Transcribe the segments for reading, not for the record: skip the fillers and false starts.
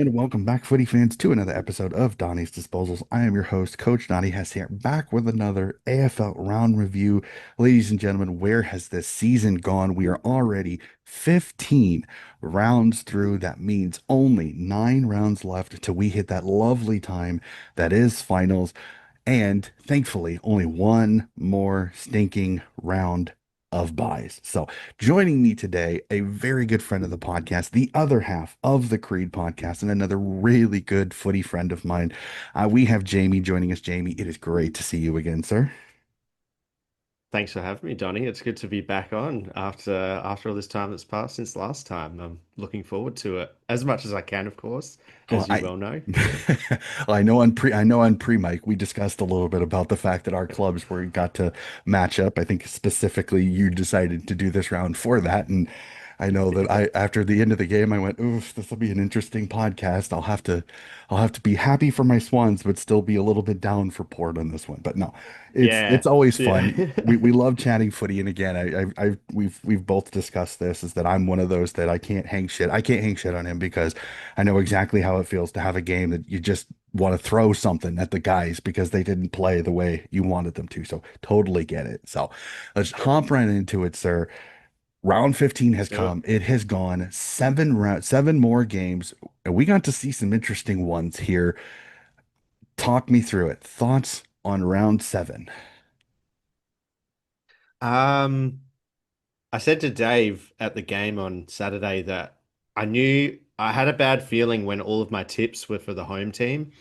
And welcome back, footy fans, to another episode of Donnie's Disposals. I am your host, Coach Donnie Hess here, back with another AFL round review. Ladies and gentlemen, where has this season gone? We are already 15 rounds through. That means only 9 rounds left till we hit that lovely time that is finals. And thankfully, only one more stinking round of buys. So, joining me today, a very good friend of the podcast, the other half of the Creed podcast, and another really good footy friend of mine. We have Jamie joining us. Jamie, it is great to see you again, sir. Thanks for having me, Donny. It's good to be back on after all this time that's passed since last time. I'm looking forward to it as much as I can, of course, Well, as you well know. I know on pre-mic we discussed a little bit about the fact that our clubs were got to match up. I think specifically you decided to do this round for that, and I know that I after the end of the game I went, "Oof, this will be an interesting podcast. I'll have to be happy for my Swans, but still be a little bit down for Port on this one." But no, Yeah, it's always yeah, fun. We love chatting footy, and again, we've both discussed this is that I'm one of those that I can't hang shit. I can't hang shit on him because I know exactly how it feels to have a game that you just want to throw something at the guys because they didn't play the way you wanted them to. So totally get it. So let's hop right into it, sir. Round 15 has let's do it. come. It has gone 7 more games, and we got to see some interesting ones here. Talk me through it. Thoughts on round seven? Um, I said to Dave at the game on Saturday that I knew I had a bad feeling when all of my tips were for the home team,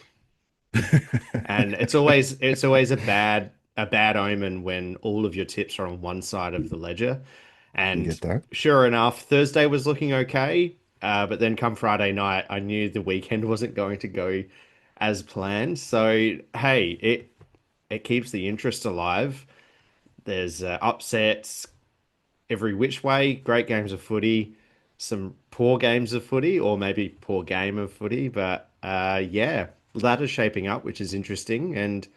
and it's always a bad omen when all of your tips are on one side of the ledger. And Get that? sure enough, Thursday was looking okay. But then come Friday night, I knew the weekend wasn't going to go as planned. So, hey, it keeps the interest alive. There's upsets every which way, great games of footy, some poor games of footy, or maybe poor game of footy. But yeah, ladder's shaping up, which is interesting. And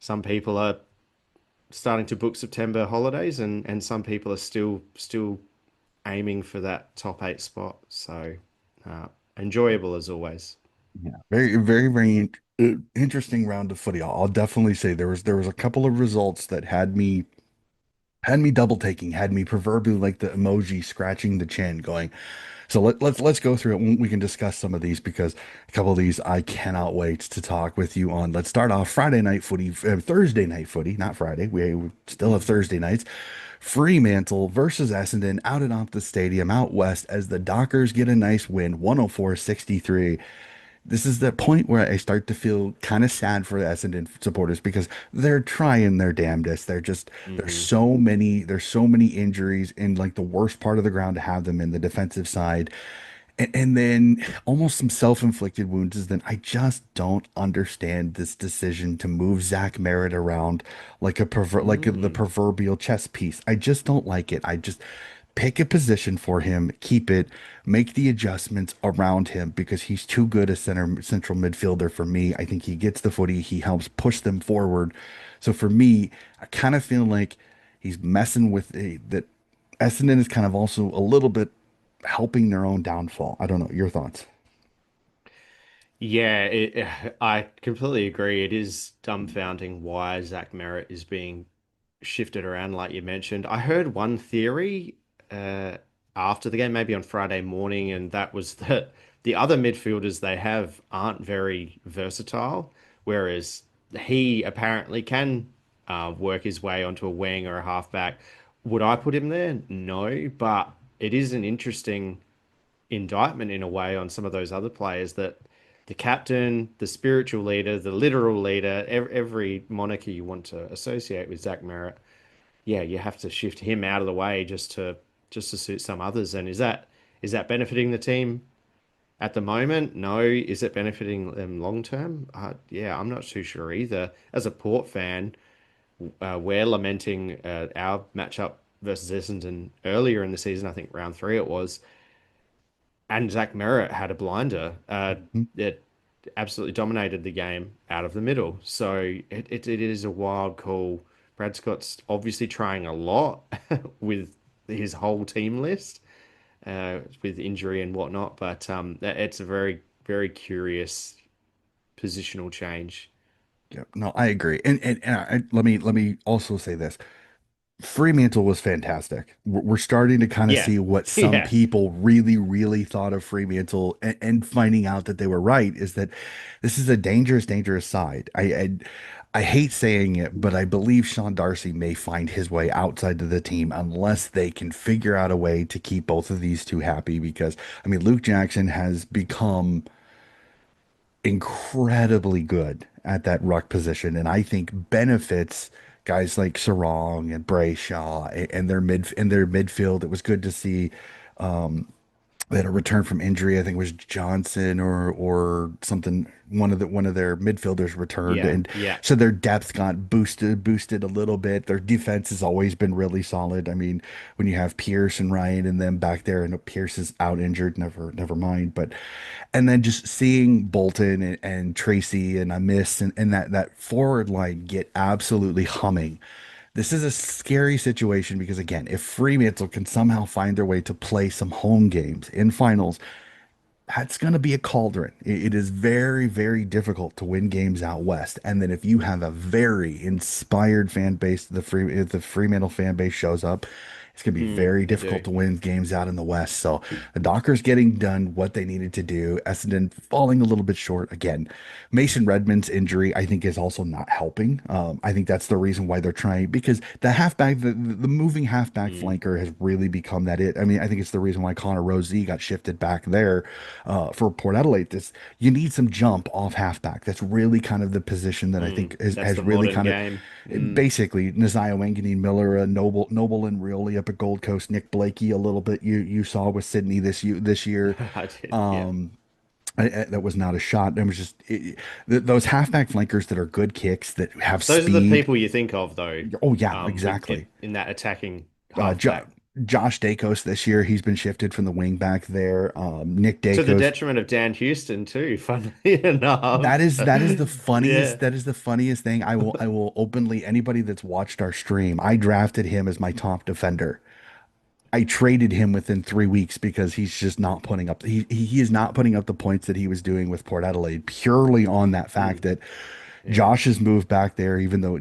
some people are starting to book September holidays, and some people are still aiming for that top eight spot. So uh, enjoyable as always. Yeah, very interesting round of footy. I'll definitely say there was a couple of results that had me double taking, had me proverbially like the emoji scratching the chin, going. So let's go through it. We can discuss some of these because a couple of these I cannot wait to talk with you on. Let's start off Friday night footy, Thursday night footy, not Friday. We still have Thursday nights. Fremantle versus Essendon out at Optus Stadium out west as the Dockers get a nice win, 104-63. This is the point where I start to feel kind of sad for the Essendon supporters because they're trying their damnedest. They're just Hmm. there's so many injuries in like the worst part of the ground to have them in the defensive side. And then almost some self-inflicted wounds is then I just don't understand this decision to move Zach Merritt around like the Mm. proverbial chess piece. I just don't like it. I just pick a position for him, keep it, make the adjustments around him because he's too good a central midfielder for me. I think he gets the footy, he helps push them forward. So for me, I kind of feel like he's messing with that Essendon is kind of also a little bit helping their own downfall. I don't know. Your thoughts? Yeah, I completely agree. It is dumbfounding why Zach Merritt is being shifted around, like you mentioned. I heard one theory uh, after the game, maybe on Friday morning, and that was that the other midfielders they have aren't very versatile, whereas he apparently can work his way onto a wing or a halfback. Would I put him there? No, but it is an interesting indictment in a way on some of those other players that the captain, the spiritual leader, the literal leader, every moniker you want to associate with Zach Merritt, yeah, you have to shift him out of the way just to suit some others. And is that benefiting the team at the moment? No. Is it benefiting them long term? Yeah, I'm not too sure either. As a Port fan, we're lamenting our matchup versus Essendon earlier in the season. I think round three it was, and Zach Merritt had a blinder. Mhm. It absolutely dominated the game out of the middle. So it is a wild call. Brad Scott's obviously trying a lot with his whole team list. with injury and whatnot. But it's a very, very curious positional change. Yeah, no, I agree. Let me also say this. Fremantle was fantastic. We're starting to kind of Yeah, see what some yeah. people really, really thought of Fremantle, and finding out that they were right is that this is a dangerous, dangerous side. I hate saying it, but I believe Sean Darcy may find his way outside of the team unless they can figure out a way to keep both of these two happy. Because I mean, Luke Jackson has become incredibly good at that ruck position, and I think benefits guys like Sarong and Brayshaw and their midfield. It was good to see they had a return from injury. I think it was Johnson or something. One of their midfielders returned, Yeah, and yeah. so their depth got boosted a little bit. Their defense has always been really solid. I mean, when you have Pierce and Ryan and them back there, and Pierce is out injured, never mind. But and then just seeing Bolton and Tracy and I miss and that forward line get absolutely humming. This is a scary situation because again, if Fremantle can somehow find their way to play some home games in finals, that's going to be a cauldron. It is very, very difficult to win games out west. And then if you have a very inspired fan base, if the Fremantle fan base shows up, it's going to be very They difficult do. to win games out in the west. So the Dockers getting done what they needed to do. Essendon falling a little bit short again. Mason Redmond's injury, I think, is also not helping. I think that's the reason why they're trying because the moving halfback Mm, flanker has really become that it. I mean, I think it's the reason why Connor Rosie got shifted back there for Port Adelaide. This you need some jump off halfback. That's really kind of the position that I think that's has the really modern kind of game. Mm. basically Nazaya Wanganeen Miller, Noble and Rioli up at Gold Coast, Nick Blakey a little bit. You saw with Sydney this year. I did. Yeah. Um, that was not a shot. It was just those halfback flankers that are good kicks that have Those are the speed. people you think of though, Oh yeah, with exactly. in that attacking Uh, jo- halfback. Josh Dacos this year, he's been shifted from the wing back there. Nick To the Dacos. detriment of Dan Houston too, funnily enough. That is Yeah. the funniest thing. I will openly anybody that's watched our stream, I drafted him as my top defender. I traded him within 3 weeks because he's just not putting up he is not putting up the points that he was doing with Port Adelaide purely on that fact Mm, that yeah. Josh has moved back there, even though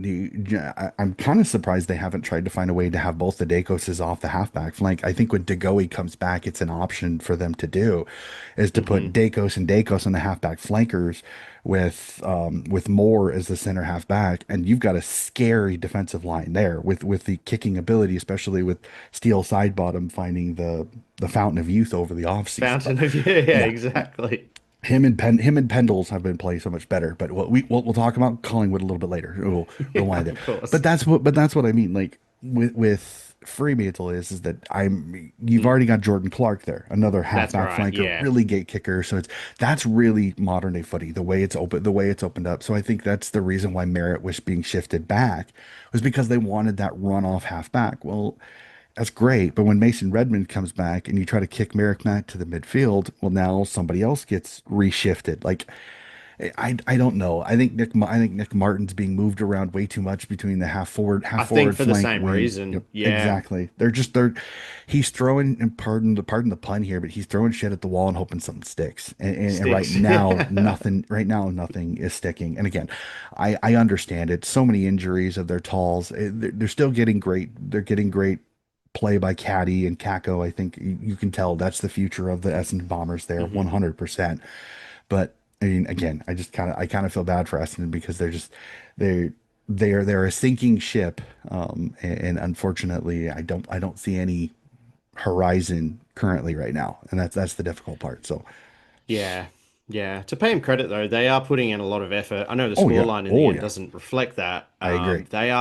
I'm kind of surprised they haven't tried to find a way to have both the Dacoses off the halfback flank. I think when DeGoey comes back, it's an option for them to do, is to put Hmm. Dacos on the halfback flankers with Moore as the center halfback, and you've got a scary defensive line there with the kicking ability, especially with Steele Sidebottom finding the fountain of youth over the offseason. But Fountain of yeah, yeah, exactly. him and Pendles have been playing so much better. But we'll talk about Collingwood a little bit later. We'll Yeah, rewind there. of course. But that's what I mean. Like with Fremantle is that you've Mm, already got Jordan Clark there, another that's halfback right. flanker, Yeah. really gate kicker. So that's really modern day footy, the way it's opened up. So I think that's the reason why Merritt was being shifted back was because they wanted that runoff halfback. Well, that's great. But when Mason Redmond comes back and you try to kick Merrick back to the midfield, well, now somebody else gets reshifted. Like I don't know. I think Nick Martin's being moved around way too much between the I half think forward for the flank same wing. Yep, reason. Yeah. exactly. They're he's throwing and pardon the pun here, but he's throwing shit at the wall and hoping something sticks. And Sticks. right now nothing is sticking. And again, I understand it. So many injuries of their talls. They're still getting great. They're getting great play by Caddy and Kako. I think you can tell that's the future of the Essendon Bombers there, Hmm. 100%. But I mean, again, I kind of feel bad for Essendon because they they're a sinking ship, and unfortunately, I don't see any horizon currently right now, and that's the difficult part. So, Yeah. Yeah. To pay him credit though, they are putting in a lot of effort. I know the scoreline in the oh end yeah, doesn't reflect that. I agree. They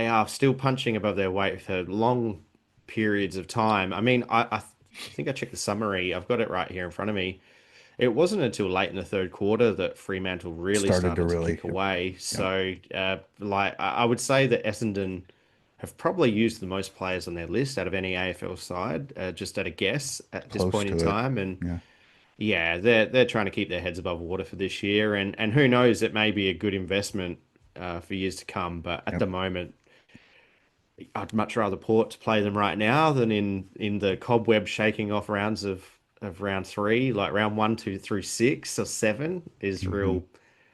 are still punching above their weight for long periods of time. I mean, I think I checked the summary. I've got it right here in front of me. It wasn't until late in the third quarter that Fremantle really Started to started to really, kick yep, away. yep, So, I would say that Essendon have probably used the most players on their list out of any AFL side, just at a guess at this close point in to it. time. And Yeah, yeah, they're trying to keep their heads above water for this year, and who knows, it may be a good investment for years to come. But at yep. the moment, I'd much rather Port to play them right now than in the cobweb shaking off rounds of round three, like round one, two, through six or seven is Hmm. real.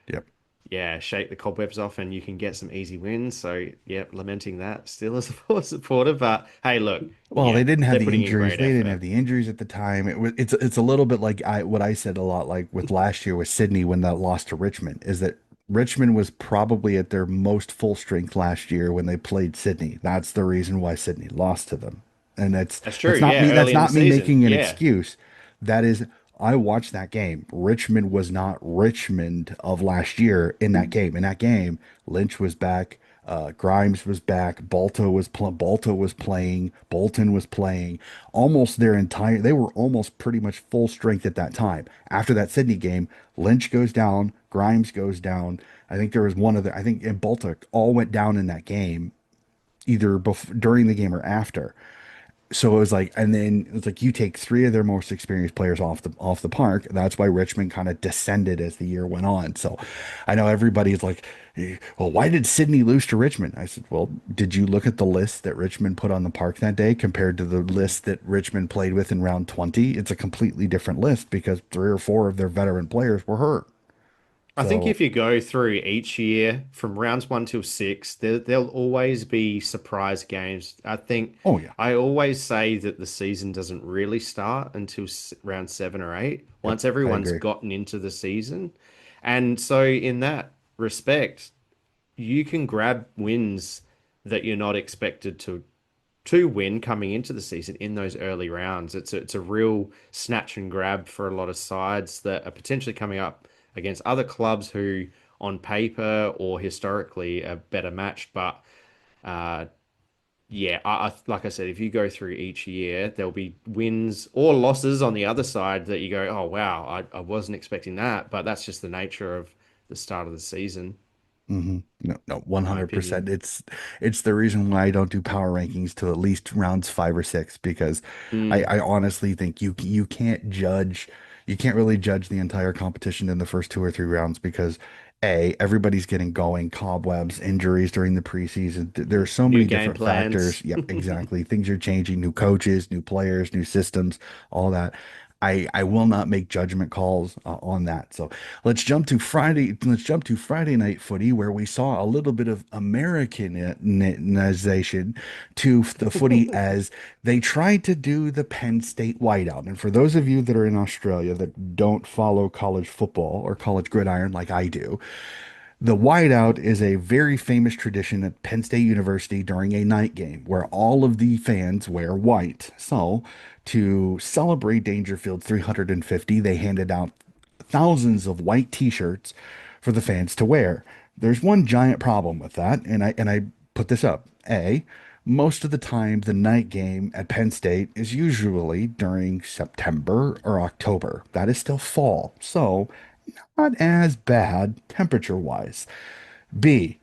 Yep. Yeah, shake the cobwebs off and you can get some easy wins. So yeah, lamenting that still as a Port supporter, but hey, look, Well, they yeah, didn't have they're the putting in injuries. great They didn't have effort. the injuries at the time. It's a little bit like what I said a lot like with last year with Sydney when that lost to Richmond is that Richmond was probably at their most full strength last year when they played Sydney. That's the reason why Sydney lost to them. And That's true. that's not Yeah, me that's early in the not me season. making an Yeah. excuse. That is I watched that game. Richmond was not Richmond of last year in that game. In that game, Lynch was back. Grimes was back. Balto was playing. Bolton was playing. Almost their entire. They were almost pretty much full strength at that time. After that Sydney game, Lynch goes down. Grimes goes down. I think there was one other. I think and Balto all went down in that game, either during the game or after. So it was like, and then it's like you take three of their most experienced players off the park. That's why Richmond kind of descended as the year went on. So I know everybody's like, well, why did Sydney lose to Richmond? I said, well, did you look at the list that Richmond put on the park that day compared to the Mm. list that Richmond played with in round 20? It's a completely different list because three or four of their veteran players were hurt. I think So, if you go through each year from rounds one till six, there'll always be surprise games. I think oh yeah, I always say that the season doesn't really start until round seven or eight, yep, once I everyone's agree. gotten into the season. And so, in that respect, you can grab wins that you're not expected to win coming into the season in those early rounds. It's a real snatch and grab for a lot of sides that are potentially coming up against other clubs who, on paper or historically, are better matched. But uh, yeah, like I said, if you go through each year, there'll be wins or losses on the other side that you go, oh wow, I wasn't expecting that. But that's just the nature of the start of the season, No, no, in my opinion. 100%. It's the reason why I don't do power rankings till at least rounds five or six because Mm, I honestly think you can't judge you can't really judge the entire competition in the first two or three rounds because everybody's getting going, cobwebs, injuries during the preseason. There are so new many game different factors. plans. Yep, exactly. Things are changing, new coaches, new players, new systems, all that. I will not make judgment calls on that. So let's jump to Friday. Let's jump to Friday night footy, where we saw a little bit of Americanization to the footy as they tried to do the Penn State whiteout. And for those of you that are in Australia that don't follow college football or college gridiron like I do, the whiteout is a very famous tradition at Penn State University during a night game where all of the fans wear white. So, to celebrate Dangerfield's 350, they handed out thousands of white t-shirts for the fans to wear. There's one giant problem with that, and I put this up. Most of the time the night game at Penn State is usually during September or October. That is still fall. So, not as bad temperature wise. B,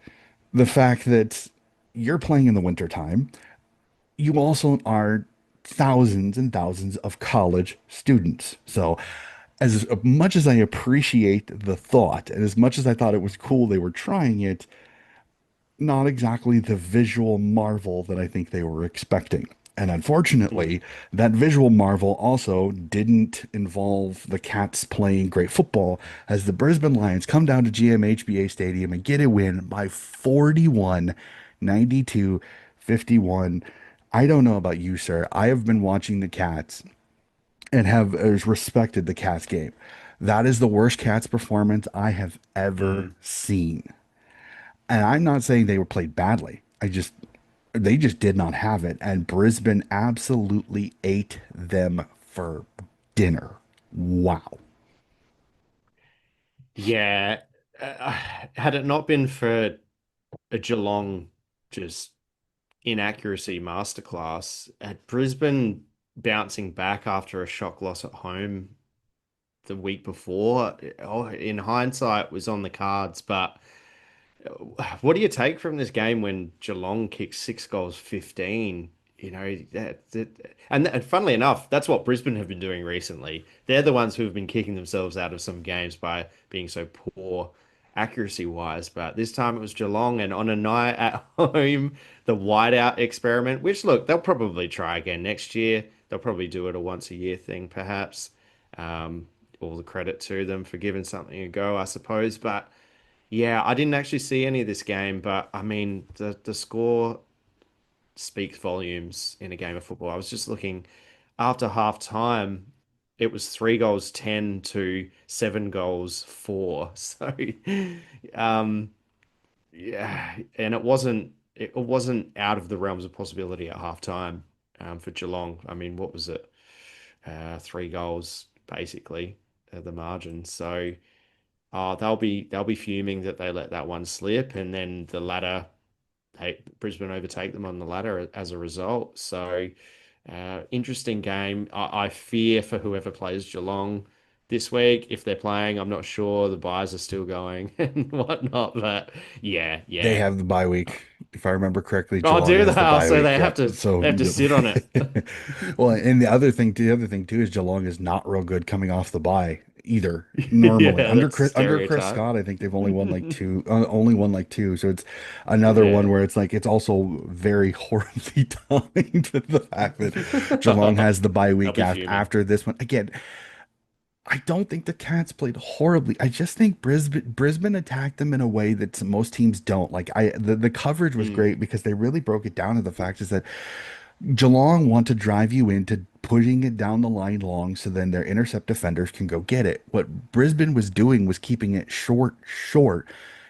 the fact that you're playing in the wintertime, you also are thousands and thousands of college students. So, as much as I appreciate the thought, and as much as I thought it was cool they were trying it, not exactly the visual marvel that I think they were expecting. And Mm. unfortunately, that visual marvel also didn't involve the Cats playing great football as the Brisbane Lions come down to GMHBA Stadium and get a win by 41, 92, 51. I don't know about you, sir. I have been watching the Cats and have respected the Cats game. That is the worst Cats performance I have ever Mm. seen. And I'm not saying they were played badly. They just did not have it. And Brisbane absolutely ate them for dinner. Wow. Yeah, had it not been for a Geelong just inaccuracy masterclass, at Brisbane bouncing back after a shock loss at home the week before, oh, in hindsight, was on the cards. But what do you take from this game when Geelong kicks 6 goals, 15? You know, and funnily enough, that's what Brisbane have been doing recently. They're the ones who have been kicking themselves out of some games by being so poor. accuracy wise, but this time it was Geelong and on a night at home, the whiteout experiment, which look, they'll probably try again next year. They'll probably do it a once a year thing, perhaps. Um, all the credit to them for giving something a go, I suppose. But yeah, I didn't actually see any of this game, but I mean, the score speaks volumes in a game of football. I was just looking after half time, it was 3 goals 10 to 7 goals 4. So um yeah, and it wasn't out of the realms of possibility at half time for Geelong. I mean, what was it? 3 goals basically at the margin. So they'll be fuming that they let that one slip, and then the ladder Brisbane overtake them on the ladder as a result. So, interesting game. I fear for whoever plays Geelong this week. If they're playing, I'm not sure. The buys are still going and whatnot. But yeah, They yeah. have the bye week. If I remember correctly, I'll Geelong do has the that. bye So week. they have Yep. to So, they have to sit on it. well, and the other thing too is Geelong is not real good coming off the bye either. Normally, Yeah, under that's a Chris stereotype. Scott, I think they've only won like two. So it's another one Yeah. where it's like it's also very horribly timed with the fact that Geelong has the bye They'll week be fuming. after this one. Again, I don't think the Cats played horribly. I just think Brisbane attacked them in a way that most teams don't. Like the coverage was Mm, great because they really broke it down to the fact is that Geelong want to drive you into putting it down the line long so then their intercept defenders can go get it. What Brisbane was doing was keeping it short, short,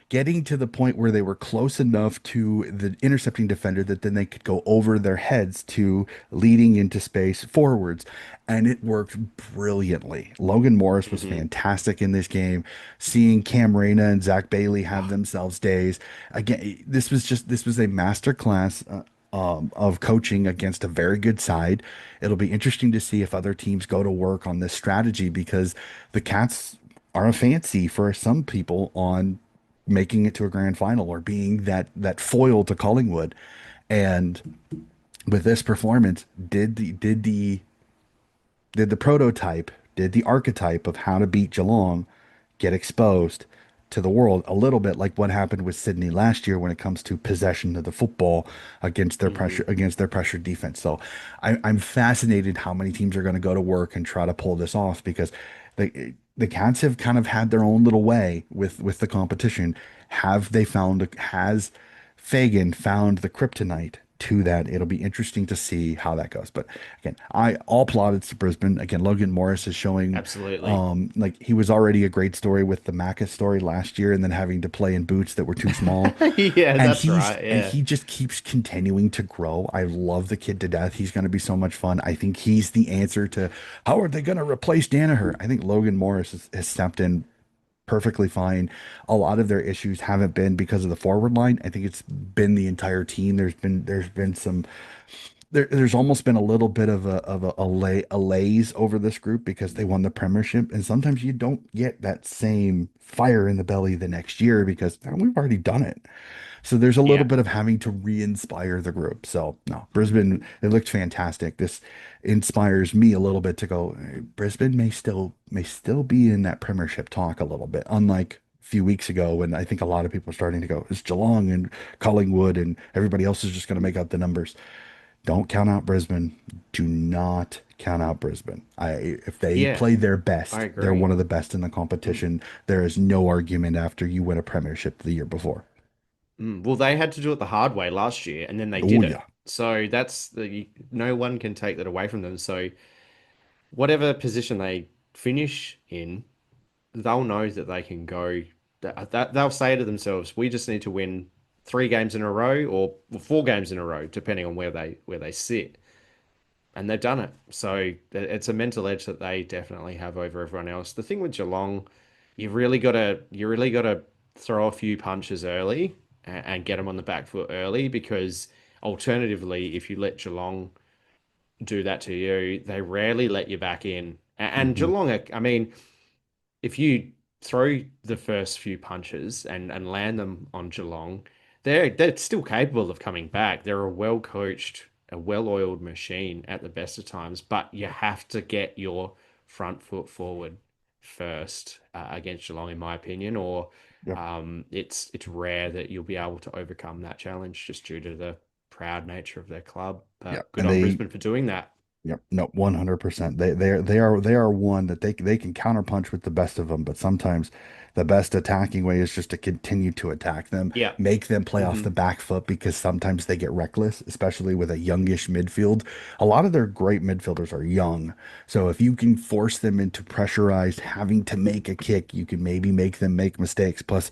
getting to the point where they were close enough to the intercepting defender that then they could go over their heads to leading into space forwards. And it worked brilliantly. Logan Morris was hmm fantastic in this game. Seeing Cam Reyna and Zach Bailey have Oh, themselves days. Again, this was a master class of coaching against a very good side. It'll be interesting to see if other teams go to work on this strategy because the Cats are a fancy for some people on making it to a grand final or being that foil to Collingwood. And with this performance, did the prototype, did the archetype of how to beat Geelong get exposed to the world a little bit like what happened with Sydney last year when it comes to possession of the football hmm against their pressure defense. So I'm fascinated how many teams are going to go to work and try to pull this off because the Cats have kind of had their own little way with the competition. Has Fagan found the kryptonite to that? It'll be interesting to see how that goes. But again, I all plaudits to Brisbane. Again, Logan Morris is showing absolutely. like he was already a great story with the Macca story last year and then having to play in boots that were too small. Yeah, And that's right. Yeah. he just keeps continuing to grow. I love the kid to death. He's going to be so much fun. I think he's the answer to how are they going to replace Danaher? I think Logan Morris has stepped in perfectly fine. A lot of their issues haven't been because of the forward line. I think it's been the entire team. There's been some there's almost been a little bit of a laze over this group because they won the premiership, and sometimes you don't get that same fire in the belly the next year because we've already done it. So there's a little Yeah. bit of having to re-inspire the group. So no, Brisbane, it looked fantastic. This inspires me a little bit to go, Brisbane may still be in that premiership talk a little bit, unlike a few weeks ago when I think a lot of people are starting to go, it's Geelong and Collingwood and everybody else is just going to make up the numbers. Don't count out Brisbane. Do not count out Brisbane. If they Yeah. play their I best, they're one agree. of the best in the Mm. competition. There is no argument after you win a premiership the year before. Well, they had to do it the hard way last year, and then they Oh did yeah. it. So no one can take that away from them. So whatever position they finish in, they'll know that they can go. That they'll say to themselves, "We just need to win 3 games in a row, or 4 games in a row, depending on where they sit." And they've done it. So it's a mental edge that they definitely have over everyone else. The thing with Geelong, you really gotta throw a few punches early and get them on the back foot early because alternatively, if you let Geelong do that to you, they rarely let you back in. And Hmm. Geelong, I mean, if you throw the first few punches and land them on Geelong, they're still capable of coming back. They're a well coached, a well oiled machine at the best of times, but you have to get your front foot forward first against Geelong, in my opinion, or Yep. It's rare that you'll be able to overcome that challenge just due to the proud nature of their club. Yep. But good And on they Brisbane for doing that. Yep. No, 100%. They are one that they can counterpunch with the best of them, but sometimes the best attacking way is just to continue to attack them, Yeah. make them play off Hmm. the back foot because sometimes they get reckless, especially with a youngish midfield. A lot of their great midfielders are young. So if you can force them into pressurized having to make a kick, you can maybe make them make mistakes. Plus,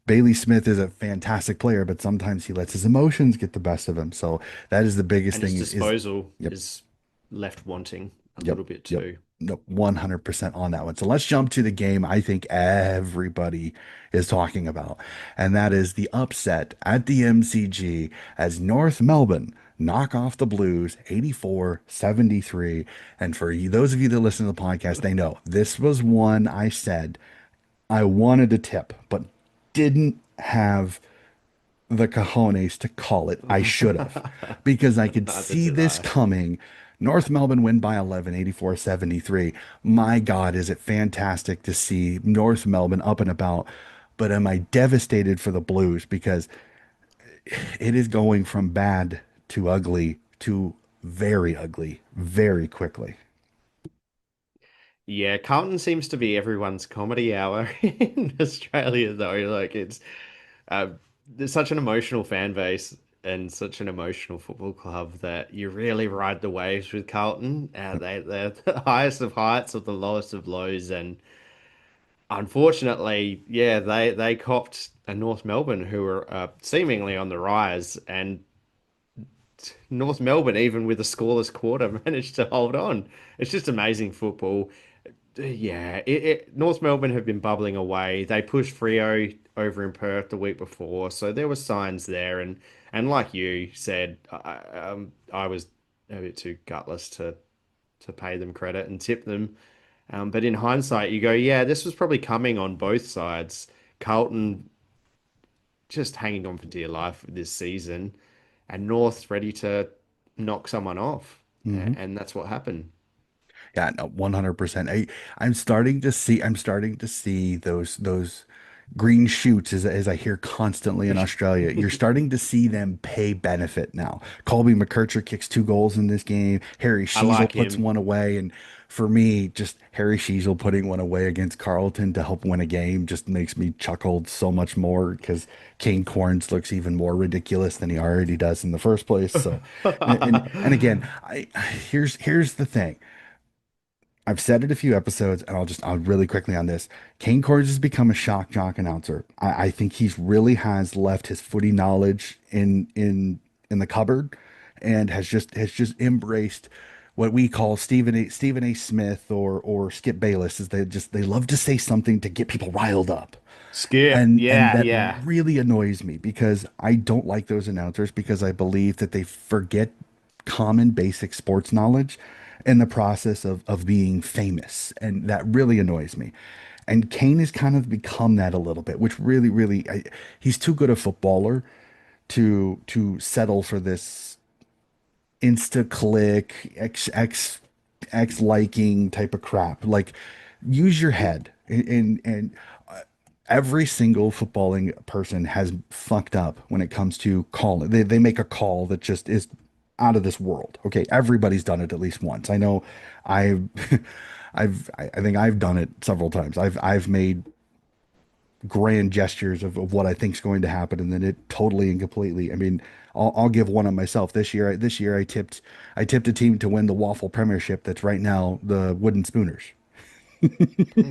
Bailey Smith is a fantastic player, but sometimes he lets his emotions get the best of him. So that is the biggest And his thing is disposal yep. is left wanting a Yep. little bit Yep. too. No, 100% on that one. So let's jump to the game I think everybody is talking about. And that is the upset at the MCG as North Melbourne knock off the Blues 84-73. And for you, those of you that listen to the podcast, they know this was one I said I wanted to tip, but didn't have the cojones to call it. I should have because I could Neither see did this I. coming. North Melbourne win by 11, 84-73. My God, is it fantastic to see North Melbourne up and about. But am I devastated for the Blues because it is going from bad to ugly very quickly. Yeah, Carlton seems to be everyone's comedy hour in Australia, though. Like uh, there's such an emotional fan base and such an emotional football club that you really ride the waves with Carlton. They're the highest of heights or the lowest of lows, and unfortunately, yeah, they copped a North Melbourne who were seemingly on the rise, and North Melbourne, even with a scoreless quarter, managed to hold on. It's just amazing football. Yeah, North Melbourne have been bubbling away. They pushed Frio over in Perth the week before, so there were signs there. And like you said, I was a bit too gutless to pay them credit and tip them. But in hindsight, you go, yeah, this was probably coming on both sides. Carlton just hanging on for dear life this season, and North ready to knock someone off, Mhm. and that's what happened. Yeah, no, 100%. I'm starting to see those green shoots as I hear constantly in Australia. You're starting to see them pay benefit now. Colby McKercher kicks 2 goals in this game. Harry I Sheezel like puts him. one away. And for me, just Harry Sheezel putting one away against Carlton to help win a game just makes me chuckle so much more because Kane Corns looks even more ridiculous than he already does in the first place. So, and again, here's the thing. I've said it a few episodes, and I'll really quickly on this. Kane Corns has become a shock jock announcer. I think he's really has left his footy knowledge in the cupboard, and has just embraced what we call Stephen A. Smith or Skip Bayless. Is they love to say something to get people riled up, Skip. and Yeah, that yeah. really annoys me because I don't like those announcers because I believe that they forget common basic sports knowledge in the process of being famous, and that really annoys me. And Kane has kind of become that a little bit, which he's too good a footballer to settle for this insta click x liking type of crap. Like, use your head and every single footballing person has fucked up when it comes to calling. They make a call that just is out of this world. Okay, everybody's done it at least once. I know I've I think I've done it several times. I've made grand gestures of what I think is going to happen, and then it totally and completely. I mean, I'll give one on myself this year. This year I tipped a team to win the Waffle Premiership. That's right now the Wooden Spooners.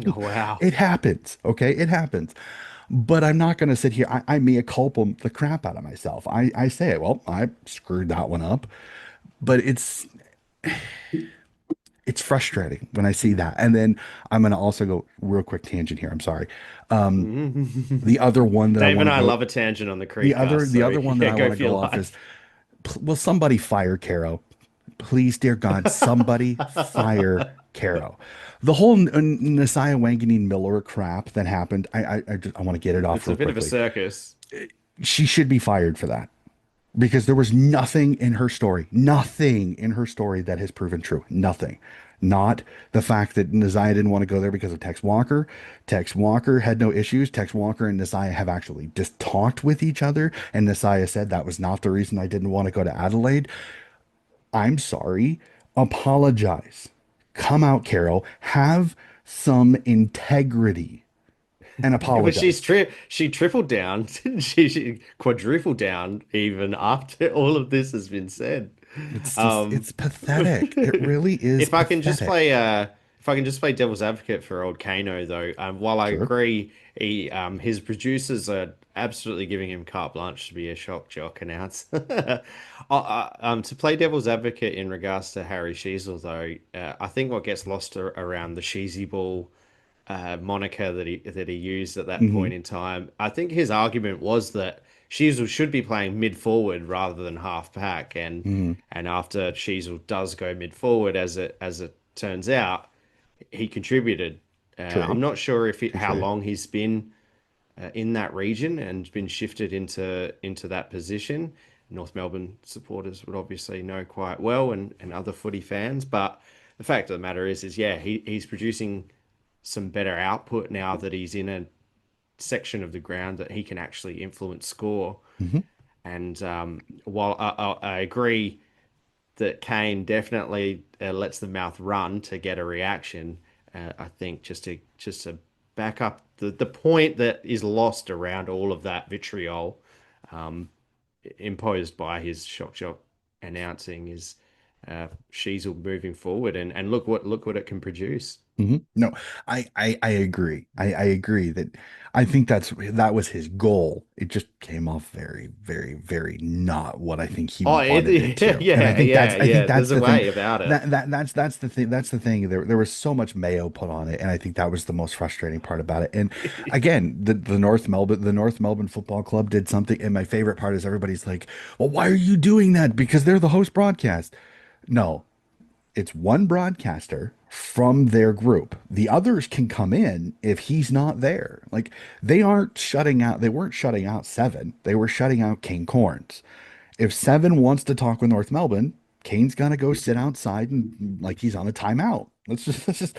Oh, wow. It happens, okay? It happens. But I'm not going to sit here. I mea culpa the crap out of myself. I say, well, I screwed that one up. But it's frustrating when I see that. And then I'm going to also go real quick tangent here. I'm sorry. The other one that I Dave want and to I go, love a tangent on the the Creedcast, other the so other one that yeah, I go want to for go your off is, life. will somebody fire Caro? Please, dear God, somebody fire Caro. The whole Nasiah Wanganeen Miller crap that happened, I want to get it off It's a real bit of a quickly. circus. She should be fired for that because there was nothing in her story that has proven true. Nothing. not the fact that Nazaya didn't want to go there because of Tex Walker. Tex Walker had no issues. Tex Walker and Nazaya have actually just talked with each other, and Nazaya said that was not the reason I didn't want to go to Adelaide. I'm sorry. Apologize. Come out, Carol. Have some integrity and But apologize. she tripled down, she quadrupled down even after all of this has been said. It's just, Um, it's pathetic. It really is if I can just pathetic. play if I can just play devil's advocate for old Kano though, while I Sure. agree his producers are absolutely giving him carte blanche to be a shock jock announcer. To play devil's advocate in regards to Harry Sheezel though, I think what gets lost around the Sheezy Ball moniker that he used at that Hmm. point in time. I think his argument was that Sheasel should be playing mid forward rather than half pack, Hmm. and after Sheasel does go mid forward, as it turns out, he contributed. I'm True. not sure if Touche. how long he's been in that region and been shifted into that position. North Melbourne supporters would obviously know quite well, and other footy fans, but the fact of the matter is yeah, he's producing some better output now that he's in a section of the ground that he can actually influence score. Hmm. And while I agree that Kane definitely lets the mouth run to get a reaction, I think just to back up the point that is lost around all of that vitriol imposed by his shock jock announcing is Sheasel moving forward, and look what it can produce. No, I agree. I agree that I think that was his goal. It just came off very, very, very not what I think he Oh, wanted it yeah, to. And yeah, yeah, I think yeah. that's There's a the thing. way about it. That's the thing. That's the thing. There was so much mayo put on it, and I think that was the most frustrating part about it. And again, the North Melbourne Football Club did something, and my favorite part is everybody's like, "Well, why are you doing that? Because they're the host broadcast." No, it's one broadcaster from their group. The others can come in if he's not there. Like they weren't shutting out Seven. They were shutting out King Corns. If Seven wants to talk with North Melbourne, Kane's gonna go sit outside and like he's on a timeout. Let's just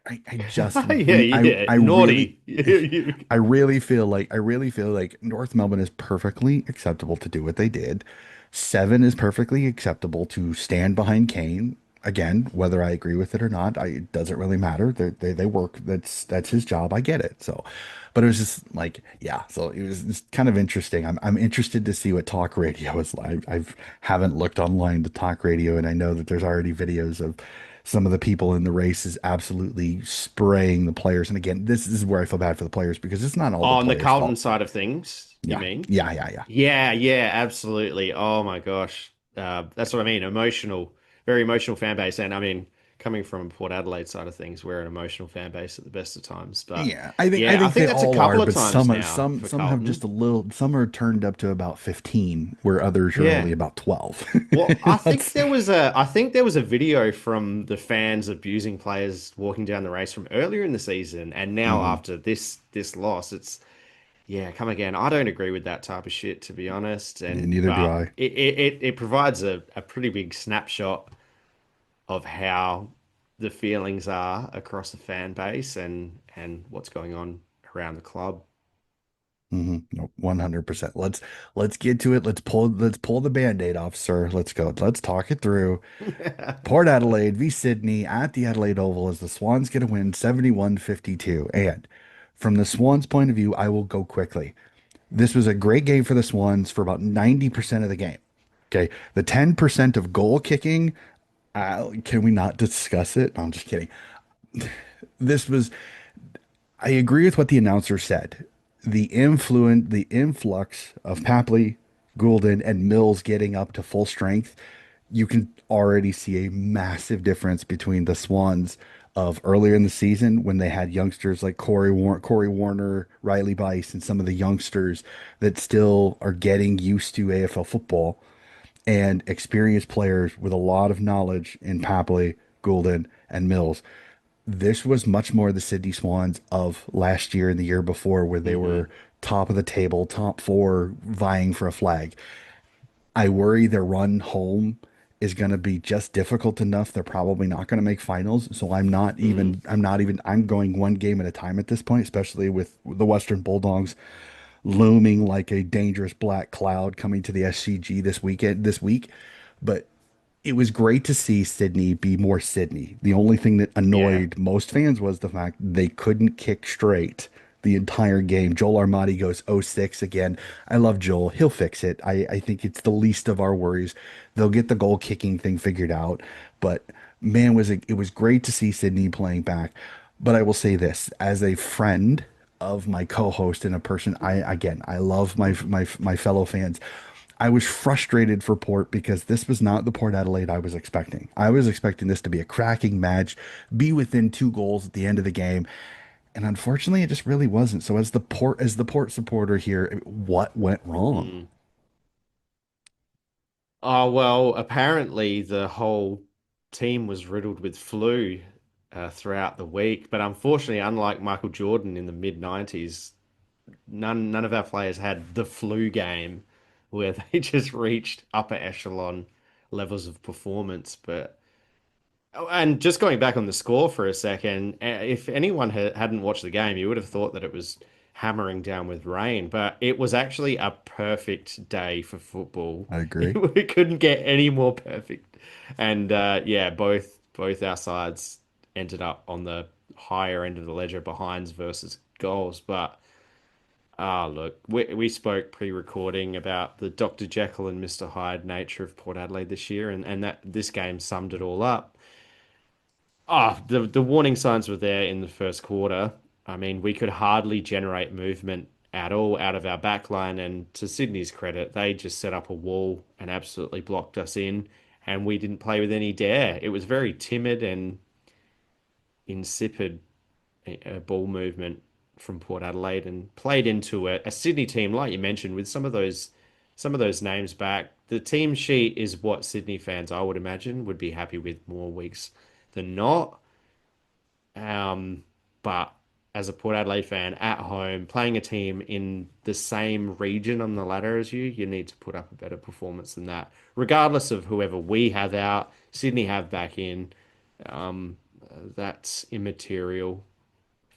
I just Yeah, yeah. I really Naughty. You- I really feel like North Melbourne is perfectly acceptable to do what they did. Seven is perfectly acceptable to stand behind Kane. Again, whether I agree with it or not, it doesn't really matter. They work. That's his job. I get it. So, but it was just like, yeah. So it was just kind of interesting. I'm interested to see what talk radio is like. I've haven't looked online to talk radio, and I know that there's already videos of some of the people in the race is absolutely spraying the players. And again, this is where I feel bad for the players because it's not all the On the players' Carlton fault. side of things, you Yeah, mean? yeah. Yeah, yeah, absolutely. Oh my gosh. That's what I mean. Very emotional fan base. And I mean, coming from Port Adelaide side of things, we're an emotional fan base at the best of times. But Yeah, I yeah, I think think they that's a all are, couple of but times now for some have just Carlton. a little. Some are turned up to about 15, where others are only Yeah. about 12. Well, That's I think there was a video from the fans abusing players walking down the race from earlier in the season, and now mhm. after this loss, it's yeah, come again. I don't agree with that type of shit, to be honest. Yeah, And neither do but I. it provides a pretty big snapshot of how the feelings are across the fan base and what's going on around the club. No, 100%. Let's get to it. Let's pull the band-aid off, sir. Let's go. Let's talk it through. Port Adelaide v Sydney at the Adelaide Oval as the Swans get a win 71-52. And from the Swans' point of view, I will go quickly. This was a great game for the Swans for about 90% of the game. Okay. The 10% of goal kicking, can we not discuss it? No, I'm just kidding. This was, I agree with what the announcer said. The influx of Papley, Goulden, and Mills getting up to full strength, you can already see a massive difference between the Swans of earlier in the season when they had youngsters like Corey Warner, Riley Bice, and some of the youngsters that still are getting used to AFL football and experienced players with a lot of knowledge in Papley, Goulden, and Mills. This was much more the Sydney Swans of last year and the year before, where they Hmm. were top of the table, top four, vying for a flag. I worry their run home is going to be just difficult enough. They're probably not going to make finals. So Mm, I'm going one game at a time at this point, especially with the Western Bulldogs looming like a dangerous black cloud coming to the SCG this week. But it was great to see Sydney be more Sydney. The only thing that yeah. annoyed most fans was the fact they couldn't kick straight the entire game. Joel Armati goes 0-6 again. I love Joel. He'll fix it. I think it's the least of our worries. They'll get the goal kicking thing figured out. But man, it was great to see Sydney playing back. But I will say this, as a friend of my co-host and a person I love my fellow fans. I was frustrated for Port because this was not the Port Adelaide I was expecting. I was expecting this to be a cracking match, be within 2 goals at the end of the game, and unfortunately, it just really wasn't. So, as the Port supporter here, what went wrong? Mm. Oh, well, apparently the whole team was riddled with flu throughout the week. But unfortunately, unlike Michael Jordan in the mid 90s, none of our players had the flu game where they just reached upper echelon levels of performance. But oh, and just going back on the score for a second, if anyone hadn't watched the game, you would have thought that it was hammering down with rain, but it was actually a perfect day for football. I agree. We couldn't get any more perfect. And yeah, both our sides ended up on the higher end of the ledger, behinds versus goals. But look, we spoke pre-recording about the Dr. Jekyll and Mr. Hyde nature of Port Adelaide this year, and that this game summed it all up. The warning signs were there in the first quarter. I mean, we could hardly generate movement at all out of our back line, and to Sydney's credit, they just set up a wall and absolutely blocked us in, and we didn't play with any dare. It was very timid and insipid ball movement from Port Adelaide, and played into a Sydney team, like you mentioned, with some of those names back. The team sheet is what Sydney fans, I would imagine, would be happy with more weeks than not. Um, but as a Port Adelaide fan at home, playing a team in the same region on the ladder as you need to put up a better performance than that. Regardless of whoever we have out, Sydney have back in, that's immaterial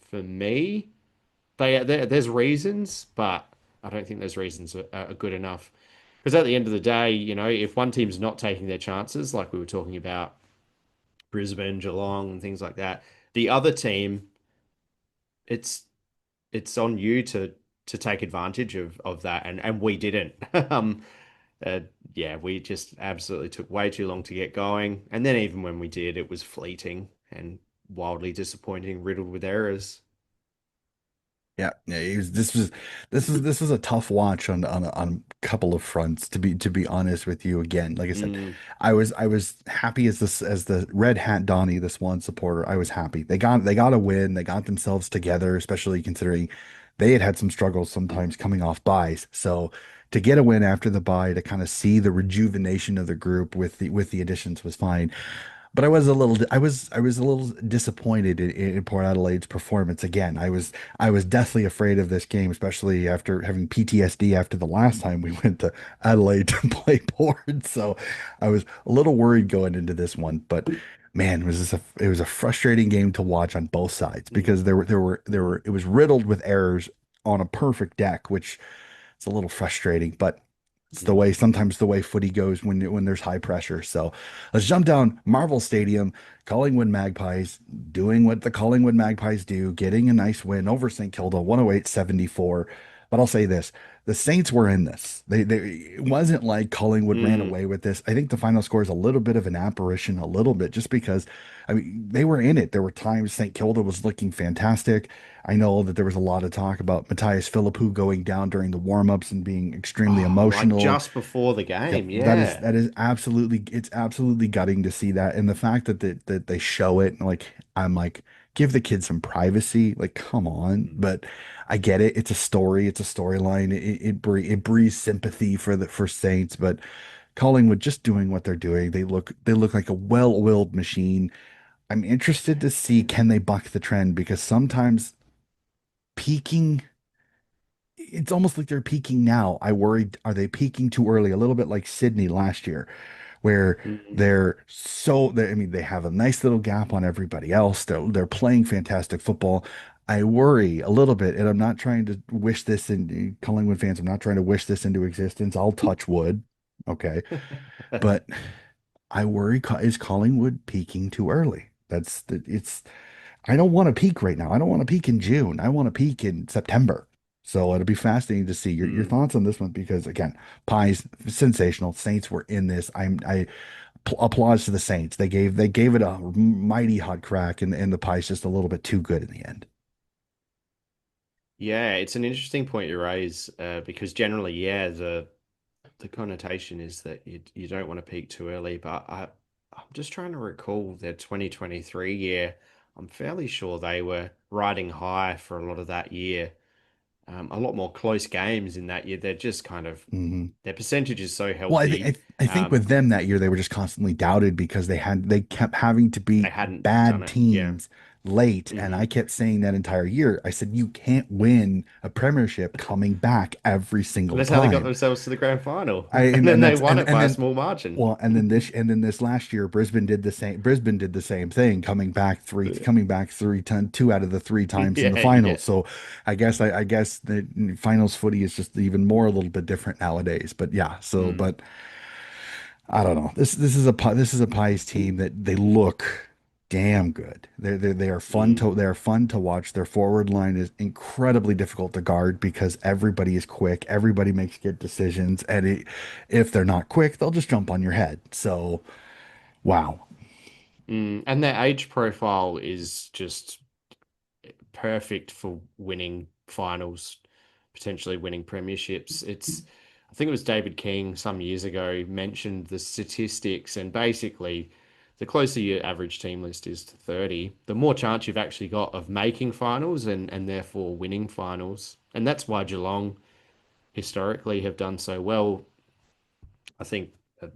for me. There's reasons, but I don't think those reasons are good enough. Because at the end of the day, if one team's not taking their chances, like we were talking about Brisbane, Geelong, and things like that, the other team, it's it's on you to take advantage of that, and we didn't. Um, uh, yeah, we just absolutely took way too long to get going, and then even when we did, it was fleeting and wildly disappointing, riddled with errors. Yeah, yeah, this was a tough watch on a couple of fronts to be honest with you. Again, like I said, Mm, I was happy as the Red Hat Donnie, the Swan supporter. I was happy. They got a win. They got themselves together, especially considering they had some struggles sometimes coming off buys. So to get a win after the bye, to kind of see the rejuvenation of the group with the additions was fine. But I was a little disappointed in Port Adelaide's performance again. I was deathly afraid of this game, especially after having PTSD after the last time we went to Adelaide to play Port. So I was a little worried going into this one. But man, it was a frustrating game to watch on both sides because mm, there were it was riddled with errors on a perfect deck, which it's a little frustrating, but it's the mm, way sometimes the way footy goes when there's high pressure. So let's jump down Marvel Stadium. Collingwood Magpies doing what the Collingwood Magpies do, getting a nice win over St. Kilda, 108-74. But I'll say this, the Saints were in this. It wasn't like Collingwood ran mm. away with this. I think the final score is a little bit of an apparition, a little bit, just because I mean they were in it. There were times St. Kilda was looking fantastic. I know that there was a lot of talk about Matthias Philippou going down during the warm-ups and being extremely Oh, like emotional. just before the Yep, game, yeah. that is absolutely it's absolutely gutting to see that. And the fact that they show it, like I'm like, give the kids some privacy. Like, come on. Mm. But I get it. It's a story, it's a storyline. It breeds sympathy for Saints, but Collingwood just doing what they're doing. They look like a well-oiled machine. I'm interested to see can they buck the trend because sometimes peaking it's almost like they're peaking now. I worried, are they peaking too early? A little bit like Sydney last year, where Mm. I mean, they have a nice little gap on everybody else. They're playing fantastic football. I worry a little bit, and I'm not trying to wish this in Collingwood fans. I'm not trying to wish this into existence. I'll touch wood. Okay. But I worry, is Collingwood peaking too early? I don't want to peak right now. I don't want to peak in June. I want to peak in September. So it'll be fascinating to see your Mm. thoughts on this one because again, Pies sensational. Saints were in this. I applause to the Saints. They gave it a mighty hot crack, and the Pies just a little bit too good in the end. Yeah, it's an interesting point you raise because generally, yeah, the connotation is that you don't want to peak too early, but I'm just trying to recall their 2023 year. I'm fairly sure they were riding high for a lot of that year. A lot more close games in that year. They're just kind of Mhm. their percentage is so Well, healthy. I think with them that year they were just constantly doubted because they kept having to They beat hadn't done bad it. Yeah. teams late, and Hmm. I kept saying that entire year. I said you can't win a premiership coming back every And single that's how they got time. themselves to the grand final. I And then and they that's won it and by a then small margin. well, and then this last year, Brisbane did the same. Brisbane did the same thing, coming back two out of the three times in the Yeah, finals. yeah. So, I guess the finals footy is just even more a little bit different nowadays. But yeah, so Mm, but I don't know. This is a Pies team that they look damn good. They are mm. fun to watch. Their forward line is incredibly difficult to guard because everybody is quick. Everybody makes good decisions, and if they're not quick, they'll just jump on your head. So, wow. And their age profile is just perfect for winning finals, potentially winning premierships. I think it was David King some years ago mentioned the statistics, and basically, the closer your average team list is to 30, the more chance you've actually got of making finals and therefore winning finals. And that's why Geelong historically have done so well. I think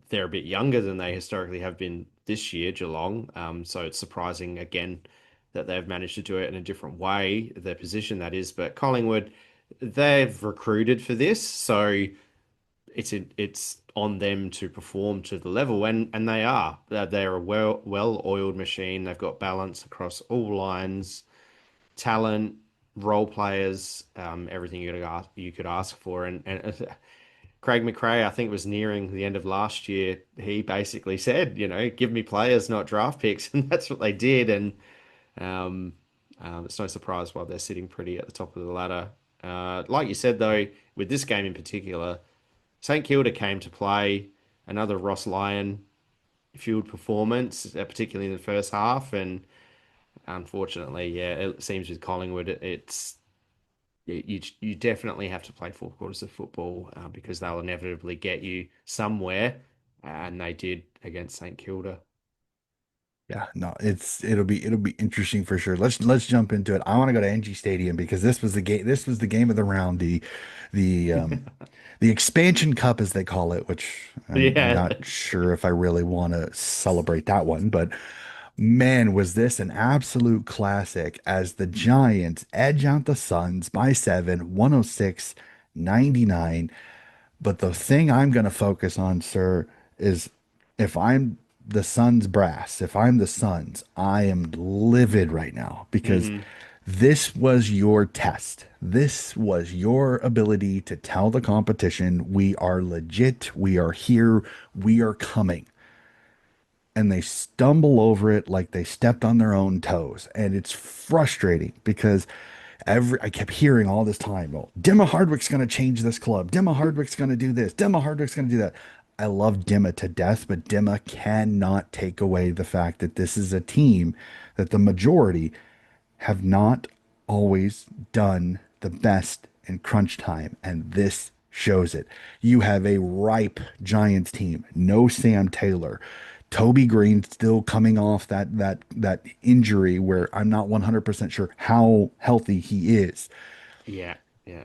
they're a bit younger than they historically have been this year, Geelong. So it's surprising again that they've managed to do it in a different way, their position that is. But Collingwood, they've recruited for this, so it's on them to perform to the level, and they are. They're a well-oiled machine. They've got balance across all lines, talent, role players, everything you could ask for, and Craig McRae, I think, was nearing the end of last year. He basically said, give me players, not draft picks, and that's what they did. And um, it's no surprise why they're sitting pretty at the top of the ladder. Like you said, though, with this game in particular, St Kilda came to play another Ross Lyon fueled performance, particularly in the first half. And unfortunately, yeah, it seems with Collingwood, it's you definitely have to play 4 quarters of football because they'll inevitably get you somewhere, and they did against St Kilda. Yeah, no, it'll be interesting for sure. Let's jump into it. I want to go to NG Stadium because this was the game. This was the game of the round. The the expansion cup, as they call it, which I'm Yeah, not sure if I really want to celebrate that one, but man, was this an absolute classic as the Giants edge out the Suns by 7, 106-99. But the thing I'm going to focus on, sir, is if I'm the Suns brass, if I'm the Suns, I am livid right now because hmm this was your test. This was your ability to tell the competition, we are legit, we are here, we are coming, and they stumble over it like they stepped on their own toes. And it's frustrating because I kept hearing all this time, well, Dimma Hardwick's going to change this club. Dimma Hardwick's going to do this. Dimma Hardwick's going to do that. I love Dimma to death, but Dimma cannot take away the fact that this is a team that the majority have not always done the best in crunch time, and this shows it. You have a ripe Giants team, no Sam Taylor. Toby Green still coming off that injury where I'm not 100% sure how healthy he is. yeah, yeah.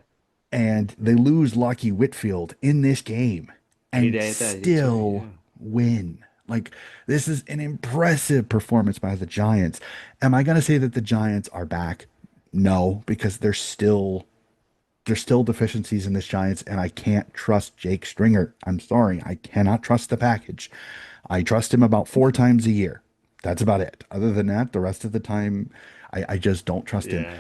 And they lose Lucky Whitfield in this game and They did too. still Yeah. win. Like, this is an impressive performance by the Giants. Am I going to say that the Giants are back? No, because they're still there's still deficiencies in this Giants, and I can't trust Jake Stringer. I'm sorry, I cannot trust the package. I trust him about 4 times a year. That's about it. Other than that, the rest of the time, I just don't trust him. Yeah.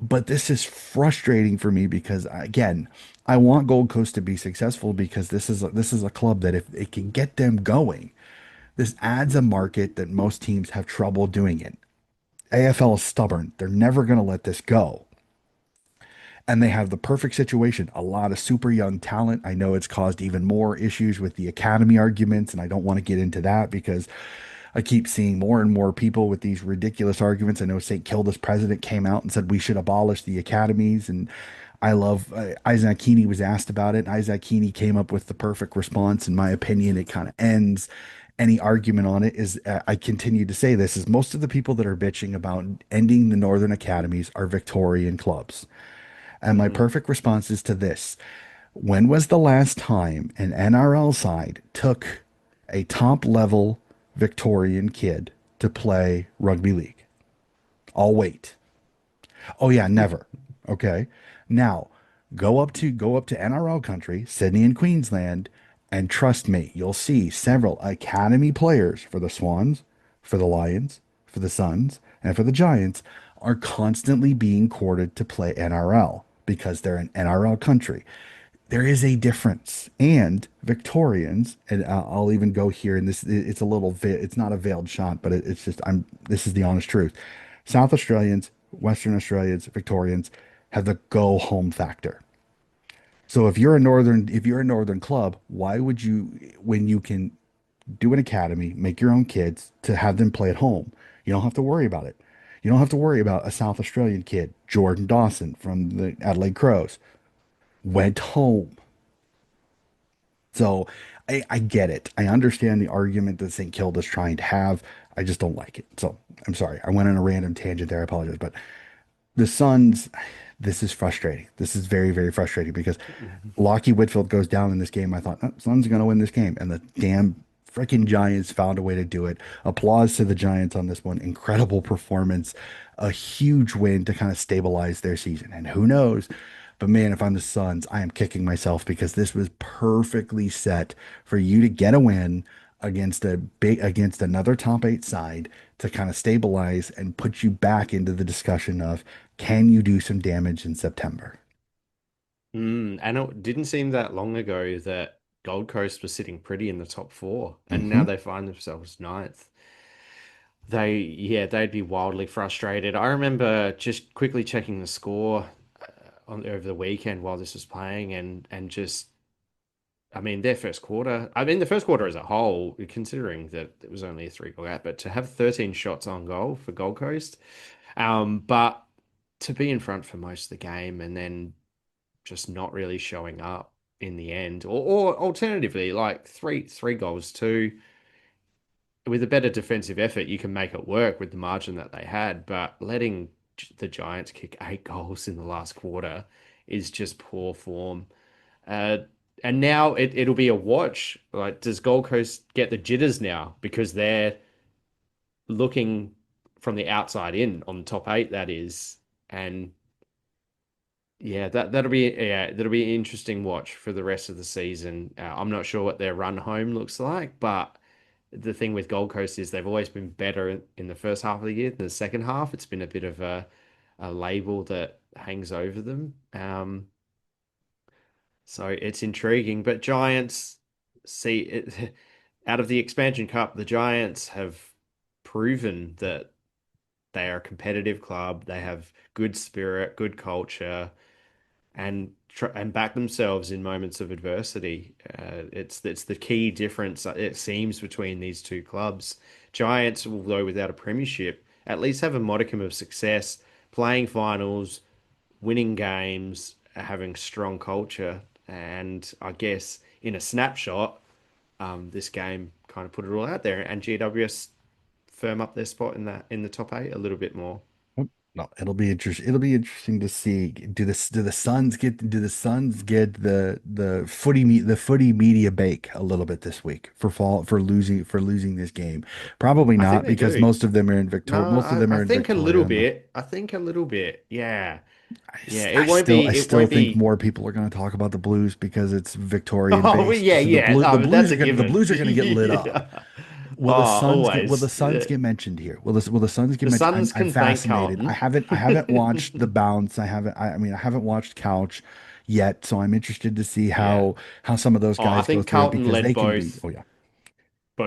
But this is frustrating for me because again, I want Gold Coast to be successful because this is a club that if it can get them going, this adds a market that most teams have trouble doing it. AFL is stubborn. They're never going to let this go. And they have the perfect situation. A lot of super young talent. I know it's caused even more issues with the academy arguments, and I don't want to get into that because I keep seeing more and more people with these ridiculous arguments. I know St. Kilda's president came out and said we should abolish the academies. And I love Isaac Heaney was asked about it. Isaac Heaney came up with the perfect response. In my opinion, it kind of ends any argument on it. Is I continue to say this is most of the people that are bitching about ending the Northern academies are Victorian clubs. And my Mm. perfect response is to this. When was the last time an NRL side took a top level Victorian kid to play rugby league? I'll wait. Oh yeah, never. Okay. Now, go up to NRL country, Sydney and Queensland, and trust me, you'll see several academy players for the Swans, for the Lions, for the Suns, and for the Giants are constantly being courted to play NRL because they're an NRL country. There is a difference. And Victorians, and I'll even go here, and it's a little, it's not a veiled shot, but it's just, this is the honest truth. South Australians, Western Australians, Victorians have the go home factor. So if you're a northern club, why would you, when you can do an academy, make your own kids to have them play at home? You don't have to worry about it. You don't have to worry about a South Australian kid, Jordan Dawson from the Adelaide Crows, went home. So I get it. I understand the argument that St. Kilda's trying to have. I just don't like it. So I'm sorry. I went on a random tangent there. I apologize. But the Suns, this is frustrating. This is very, very frustrating because Lockie Whitfield goes down in this game. I thought, oh, Suns are going to win this game. And the damn freaking Giants found a way to do it. Applause to the Giants on this one. Incredible performance. A huge win to kind of stabilize their season. And who knows? But man, if I'm the Suns, I am kicking myself because this was perfectly set for you to get a win against another top eight side to kind of stabilize and put you back into the discussion of can you do some damage in September? And it didn't seem that long ago that Gold Coast was sitting pretty in the top four, and now Hmm. they find themselves ninth. They'd be wildly frustrated. I remember just quickly checking the score on over the weekend while this was playing, and just, I mean, their first quarter. I mean, the first quarter as a whole, considering that it was only a three-goal gap, but to have 13 shots on goal for Gold Coast, but to be in front for most of the game and then just not really showing up in the end, or alternatively, like three goals too. With a better defensive effort, you can make it work with the margin that they had. But letting the Giants kick 8 goals in the last quarter is just poor form. Uh, and now it'll be a watch. Like, does Gold Coast get the jitters now because they're looking from the outside in on the top eight? That is, and yeah, that'll be an interesting watch for the rest of the season. I'm not sure what their run home looks like, but the thing with Gold Coast is they've always been better in the first half of the year than the second half. It's been a bit of a label that hangs over them. So it's intriguing. But Giants, see it out of the expansion cup, the Giants have proven that they are a competitive club. They have good spirit, good culture, and back themselves in moments of adversity. It's the key difference it seems between these two clubs. Giants, although without a premiership, at least have a modicum of success playing finals, winning games, having strong culture, and I guess in a snapshot, this game kind of put it all out there, and GWS firm up their spot in the top eight a little bit more. No, it'll be interesting. It'll be interesting to see. Do the Suns get the footy media bake a little bit this week for losing this game? Probably I think not they because do. most of them are in No, Victoria. Most of them I are in think a Victoria. little And bit. I think a little bit. Yeah. Yeah, it I won't still be. I It still won't think be. more people are going to talk about the Blues because it's Victorian Oh based. yeah, So the yeah. blue the Oh, Blues that's are a going the given. Blues are going to get lit up. Yeah. Oh, Will the always. Suns get mentioned here? Will the Suns get The mentioned? Suns I'm can thank fascinated. Carlton. I haven't watched the bounce. I mean I haven't watched Couch yet, so I'm interested to see Yeah. how some of those Oh, I guys go think through it Carlton because led they can be. both Oh yeah.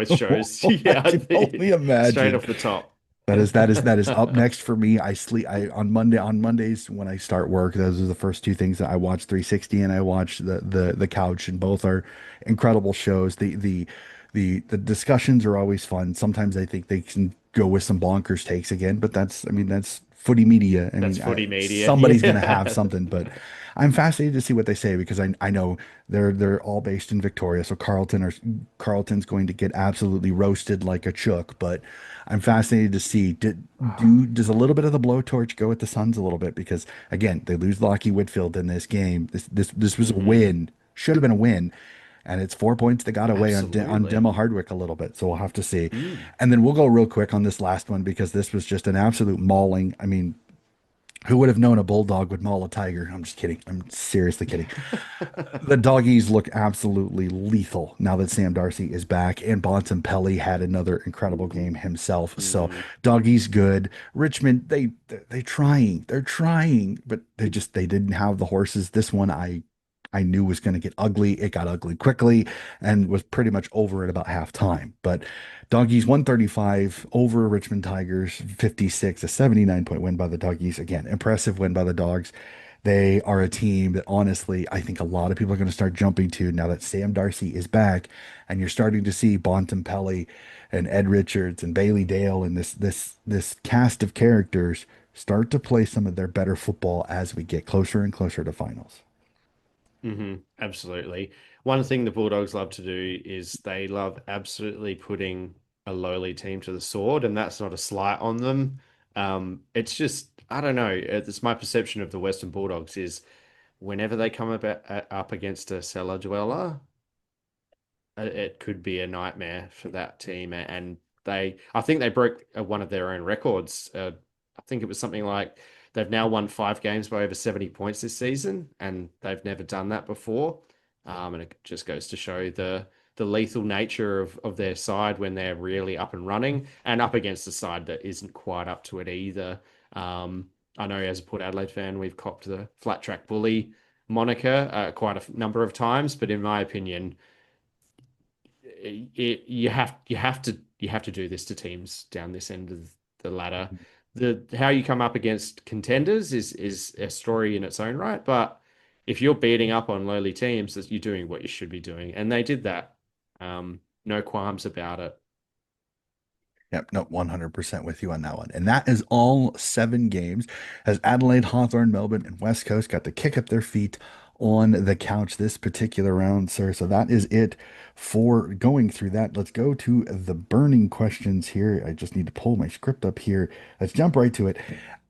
shows. I Yeah, can only straight imagine. off the top. That is up next for me. I sleep I on Mondays when I start work. Those are the first two things that I watch 360 and I watch the Couch, and both are incredible shows. The discussions are always fun. Sometimes I think they can go with some bonkers takes again, but that's footy media. I That's mean, footy media. somebody's going to have Yeah. something, but I'm fascinated to see what they say because I know they're all based in Victoria, so Carlton's going to get absolutely roasted like a chook, but I'm fascinated to see does a little bit of the blowtorch go with the Suns a little bit because again they lose Lockie Whitfield in this game. This was a Hmm. win, should have been a win, and it's 4 points that got away on Absolutely. Demo Hardwick a little bit. So we'll have to see, Mm. and then we'll go real quick on this last one because this was just an absolute mauling. I mean, who would have known a bulldog would maul a tiger? I'm just kidding. I'm seriously kidding. The doggies look absolutely lethal now that Sam Darcy is back, and Bontempelli had another incredible game himself. So Hmm. doggies good. Richmond, they trying, they're trying, but they didn't have the horses. This one I knew was going to get ugly. It got ugly quickly and was pretty much over at about halftime. But doggies 135 over Richmond Tigers 56, a 79-point win by the doggies. Again, impressive win by the dogs. They are a team that honestly, I think a lot of people are going to start jumping to now that Sam Darcy is back, and you're starting to see Bontempelli and Ed Richards and Bailey Dale and this cast of characters start to play some of their better football as we get closer and closer to finals. Absolutely. One thing the Bulldogs love to do is they love absolutely putting a lowly team to the sword, and that's not a slight on them. It's just, I don't know. It's my perception of the Western Bulldogs is whenever they come up against a cellar dweller, it could be a nightmare for that team. And I think they broke one of their own records. I think it was something like they've now won 5 games by over 70 points this season, and they've never done that before. And it just goes to show the lethal nature of their side when they're really up and running, and up against a side that isn't quite up to it either. I know as a Port Adelaide fan, we've copped the flat track bully moniker quite a number of times, but in my opinion, you have to do this to teams down this end of the ladder. The how you come up against contenders is a story in its own right, but if you're beating up on lowly teams, that you're doing what you should be doing, and they did that. No qualms about it. Yep, no, 100% with you on that one. And that is all 7 games as Adelaide, Hawthorn, Melbourne, and West Coast got to kick up their feet on the couch this particular round, sir. So that is it for going through that. Let's go to the burning questions here. I just need to pull my script up here. Let's jump right to it.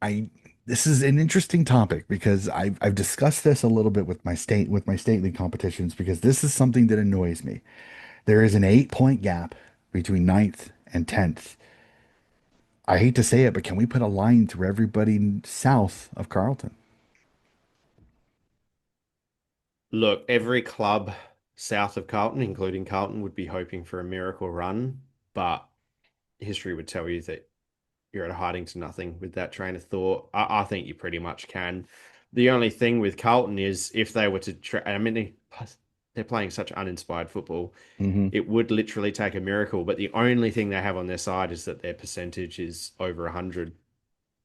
I This is an interesting topic because I've discussed this a little bit with my state league competitions because this is something that annoys me. There is an 8 point gap between ninth and 10th. I hate to say it, but can we put a line through everybody south of Carlton? Look, every club south of Carlton, including Carlton, would be hoping for a miracle run, but history would tell you that you're at a hiding to nothing with that train of thought. I think you pretty much can. The only thing with Carlton is if they were to, I mean, they're playing such uninspired football. Hmm. It would literally take a miracle. But the only thing they have on their side is that their percentage is over 100.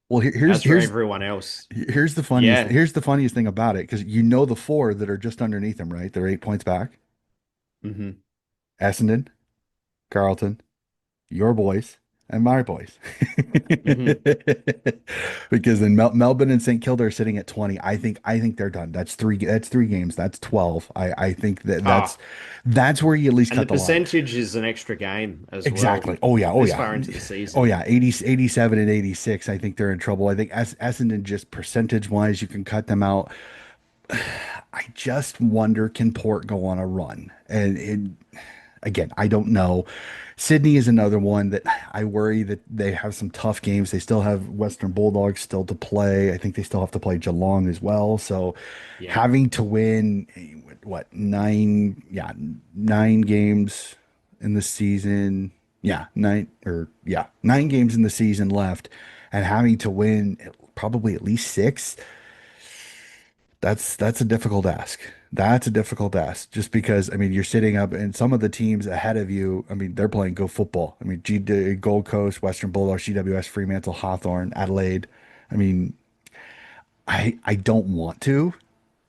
Well, As for everyone else, yeah. here's the funniest thing about it because you know the four that are just underneath them, right? They're 8 points back. Hmm. Essendon, Carlton, your boys, and my boys. Hmm. Because then Melbourne and St. Kilda are sitting at 20. I think they're done. That's 3 games. That's 12. I think Ah, that's where you at least and the cut the line. percentage is an extra game as well Exactly. Oh yeah. Oh this yeah. far into the Oh season. yeah. 80, 87 and 86. I think they're in trouble. I think Essendon just percentage wise, you can cut them out. I just wonder, can Port go on a run? And again, I don't know. Sydney is another one that I worry that they have some tough games. They still have Western Bulldogs still to play. I think they still have to play Geelong as well. So Yeah. having to win what nine, yeah, 9 games in the season. Yeah, 9 games in the season left, and having to win probably at least 6. That's a difficult ask. That's a difficult ask just because I mean you're sitting up and some of the teams ahead of you, I mean they're playing go football. I mean Gold Coast, Western Bulldogs, GWS, Fremantle, Hawthorn, Adelaide. I mean I don't want to,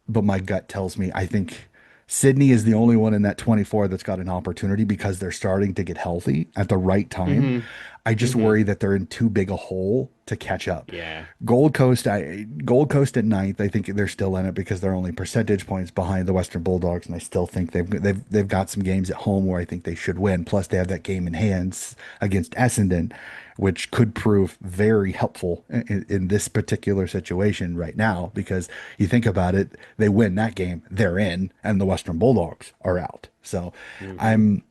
but my gut tells me I think Sydney is the only one in that 24 that's got an opportunity because they're starting to get healthy at the right time. Hmm. I just Hmm. worry that they're in too big a hole to catch up. Yeah. Gold Coast at ninth. I think they're still in it because they're only percentage points behind the Western Bulldogs, and I still think they've got some games at home where I think they should win. Plus, they have that game in hands against Essendon, which could prove very helpful in this particular situation right now. Because you think about it, they win that game, they're in, and the Western Bulldogs are out. So, Hmm. I'm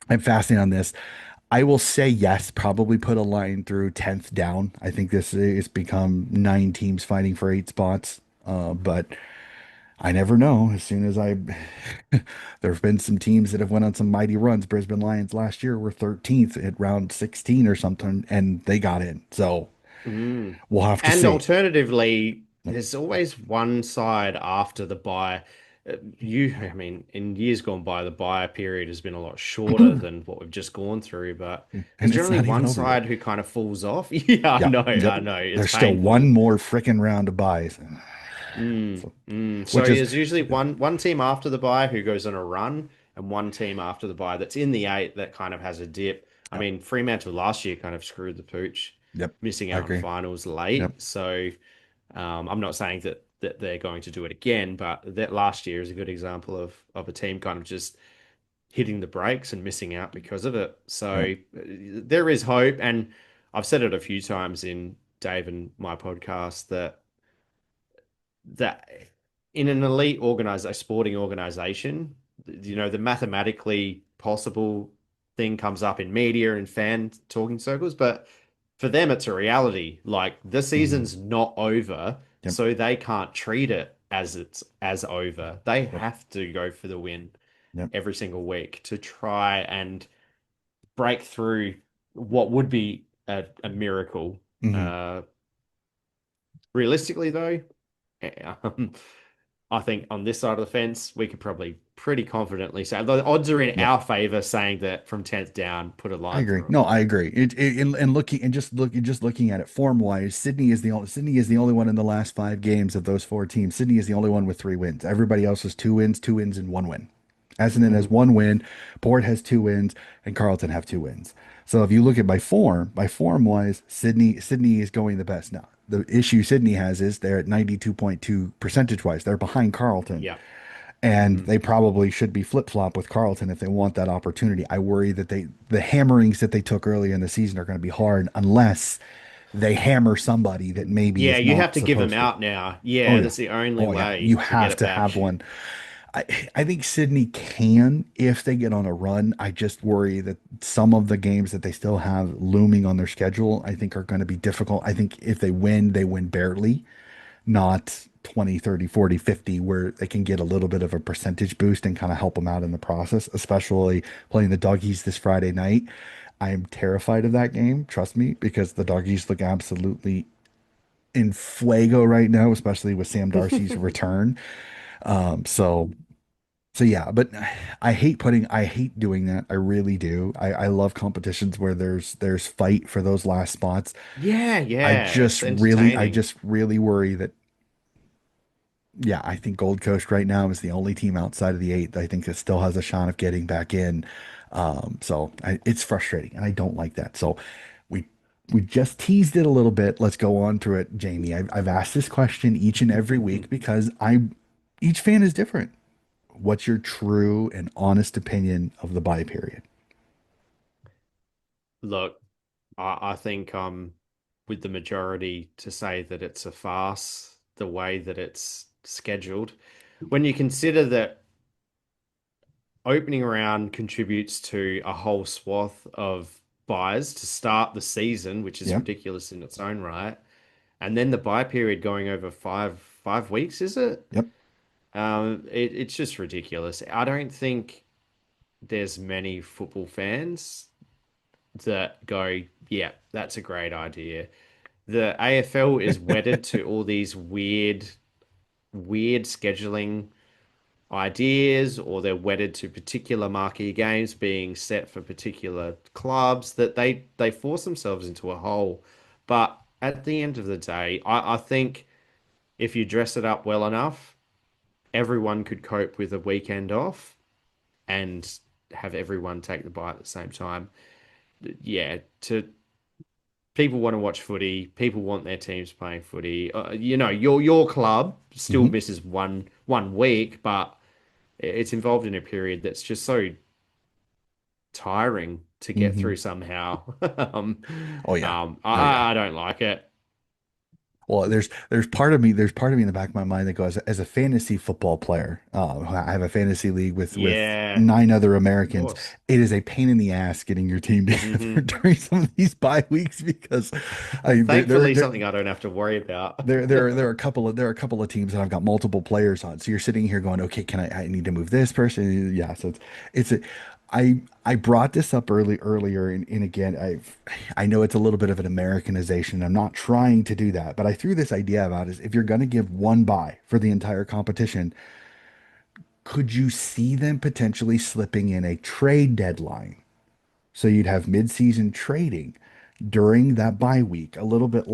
I'm fascinated on this. I will say yes, probably put a line through 10th down. I think this is become 9 teams fighting for 8 spots. But I never know. As soon as I, there have been some teams that have went on some mighty runs. Brisbane Lions last year were 13th at round 16 or something, and they got in. So Mm. we'll have to And see. alternatively, Yep. there's always one side after the buy. I mean, in years gone by, the buy period has been a lot shorter than what we've just gone through, but there's And it's generally not even one over yet. side who kind of falls off. Yeah, Yeah. Yep. I know, it's There's still one painful. more freaking round of buys. Mm, So, mm. So which is, there's usually one team after the bye who goes on a run, and one team after the bye that's in the eight that kind of has a dip. I yep. mean, Fremantle last year kind of screwed the pooch, Yep. missing I out on agree. finals Yep. late. So I'm not saying that they're going to do it again, but that last year is a good example of a team kind of just hitting the brakes and missing out because of it. Yep. So there is hope, and I've said it a few times in Dave and my podcast that in an elite organization, sporting organization, the mathematically possible thing comes up in media and fan talking circles, but for them, it's a reality. Like the Hmm. season's not over, Yep. so they can't treat it as it's as over. They Yep. have to go for the win Yep. every single week to try and break through what would be a miracle. Hmm. Uh, Realistically, though, um, I think on this side of the fence, we could probably pretty confidently say the odds are in Yep. our favor, saying that from 10th down, put a I line agree. through it. No, I agree. And looking and just looking at it form wise, Sydney is the only one in the last 5 games of those 4 teams. Sydney is the only one with 3 wins. Everybody else has 2 wins, and 1 win. Essendon has Mm. 1 win, Port has 2 wins, and Carlton have 2 wins. So if you look at by form wise, Sydney is going the best now. The issue Sydney has is they're at 92.2 percentage wise. They're behind Carlton. Yeah. And Hmm. they probably should be flip-flop with Carlton if they want that opportunity. I worry that the hammerings that they took earlier in the season are going to be hard unless they hammer somebody that maybe Yeah, is you have not to give them supposed to. out now. Oh Yeah, yeah. that's the only Oh yeah. You way to get have it to have back. one. I I think Sydney can if they get on a run. I just worry that some of the games that they still have looming on their schedule, I think are going to be difficult. I think if they win barely, not 20, 30, 40, 50, where they can get a little bit of a percentage boost and kind of help them out in the process, especially playing the Doggies this Friday night. I'm terrified of that game, trust me, because the Doggies look absolutely in fuego right now, especially with Sam Darcy's return. So yeah, but I hate doing that. I really do. I love competitions where there's fight for those last spots. Yeah, yeah, it's I entertaining. just really worry that yeah, I think Gold Coast right now is the only team outside of the eight that I think that still has a shot of getting back in. It's frustrating, and I don't like that. So we we just teased it a little bit. Let's go on to it, Jamie. I've asked this question each and every week because each fan is different. What's your true and honest opinion of the bye period? Look, I think with the majority to say that it's a farce, the way that it's scheduled. When you consider that opening round contributes to a whole swath of buys to start the season, which is Yep. ridiculous in its own right. And then the buy period going over five weeks, is it? Yep. It's just ridiculous. I don't think there's many football fans that go, yeah, that's a great idea. The AFL is wedded to all these weird scheduling ideas, or they're wedded to particular marquee games being set for particular clubs that they force themselves into a hole. But at the end of the day, I think if you dress it up well enough, everyone could cope with a weekend off and have everyone take the bite at the same time. Yeah, to people want to watch footy, people want their teams playing footy. Your club still Hmm. misses one week, but it's involved in a period that's just so tiring to get Hmm. through somehow. Oh yeah. Oh yeah. I don't like it. Well, there's part of me in the back of my mind that goes, as a fantasy football player, I have a fantasy league with Yeah, nine other of Americans. course. It is a pain in the ass getting your team together Hmm. during some of these bye weeks because I Thankfully, something I don't have to worry about. there are a couple of teams that I've got multiple players on. So you're sitting here going, okay, I need to move this person? Yeah, so it's a I brought this up earlier, and again, I know it's a little bit of an Americanization. I'm not trying to do that, but I threw this idea about is if you're going to give one bye for the entire competition, could you see them potentially slipping in a trade deadline? So you'd have mid-season trading during that bye week, a little bit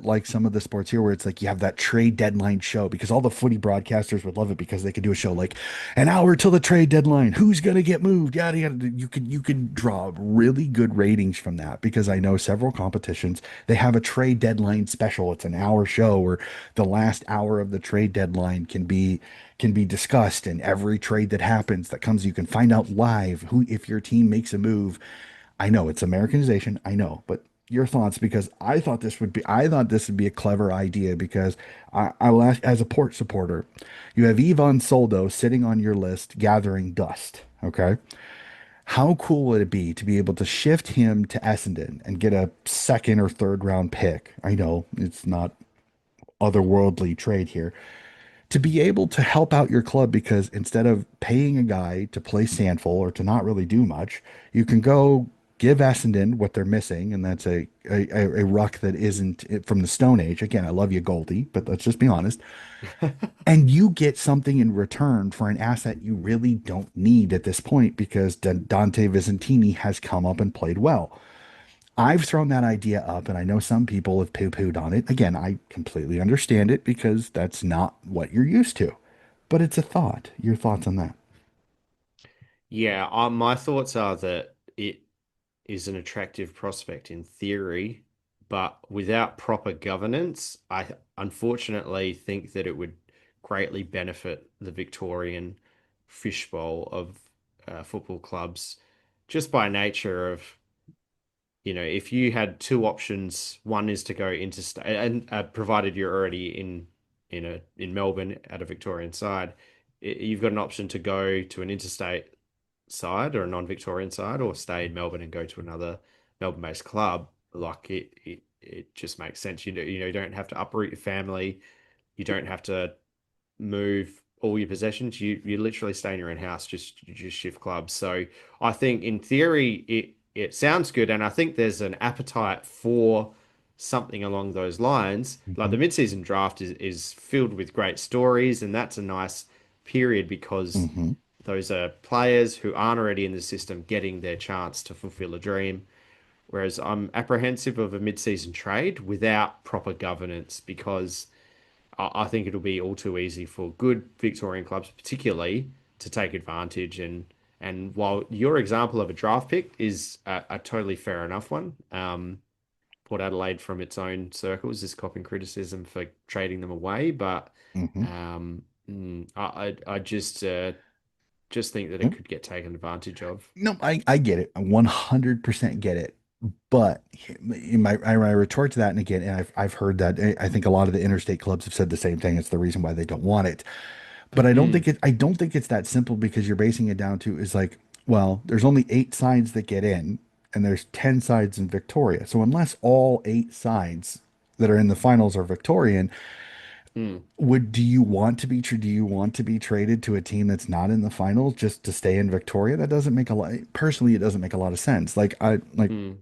like some of the sports here, where it's like you have that trade deadline show because all the footy broadcasters would love it because they could do a show like an hour till the trade deadline, who's gonna get moved, yada yada. You could draw really good ratings from that because I know several competitions they have a trade deadline special. It's an hour show where the last hour of the trade deadline can be discussed, and every trade that happens that comes, you can find out live who, if your team makes a move. I know it's Americanization, I know, but your thoughts, because I thought this would be a clever idea because I will ask, as a Port supporter, you have Ivan Soldo sitting on your list gathering dust. Okay. How cool would it be to be able to shift him to Essendon and get a second or third round pick? I know it's not otherworldly trade here, to be able to help out your club because instead of paying a guy to play Sandful or to not really do much, you can go give Essendon what they're missing, and that's a ruck that isn't from the Stone Age. Again, I love you, Goldie, but let's just be honest. And you get something in return for an asset you really don't need at this point because Dante Vicentini has come up and played well. I've thrown that idea up, and I know some people have poo-pooed on it. Again, I completely understand it because that's not what you're used to. But it's a thought. Your thoughts on that? Yeah, my thoughts are that it is an attractive prospect in theory, but without proper governance, I unfortunately think that it would greatly benefit the Victorian fishbowl of football clubs just by nature of, if you had two options, one is to go interstate, and provided you're already in Melbourne at a Victorian side, you've got an option to go to an interstate side or a non-Victorian side, or stay in Melbourne and go to another Melbourne-based club. Like it just makes sense. You don't have to uproot your family. You don't have to move all your possessions. You literally stay in your own house, just shift clubs. So I think in theory it sounds good, and I think there's an appetite for something along those lines. Like Hmm. the mid-season draft is filled with great stories, and that's a nice period because Hmm. those are players who aren't already in the system getting their chance to fulfill a dream. Whereas I'm apprehensive of a mid-season trade without proper governance because I think it'll be all too easy for good Victorian clubs, particularly, to take advantage. And while your example of a draft pick is a totally fair enough one, Port Adelaide from its own circles is copping criticism for trading them away, but Hmm. I just think that it Yep. could get taken advantage of. No, I get it. I 100% get it. But my retort to that, and again, and I've heard that I think a lot of the interstate clubs have said the same thing. It's the reason why they don't want it. But Mm. I don't think it's that simple because you're basing it down to is like, well, there's only 8 sides that get in, and there's 10 sides in Victoria. So unless all 8 sides that are in the finals are Victorian, Mm. would do you want to be traded to a team that's not in the finals just to stay in Victoria? That doesn't make a lot personally, it doesn't make a lot of sense. Mm.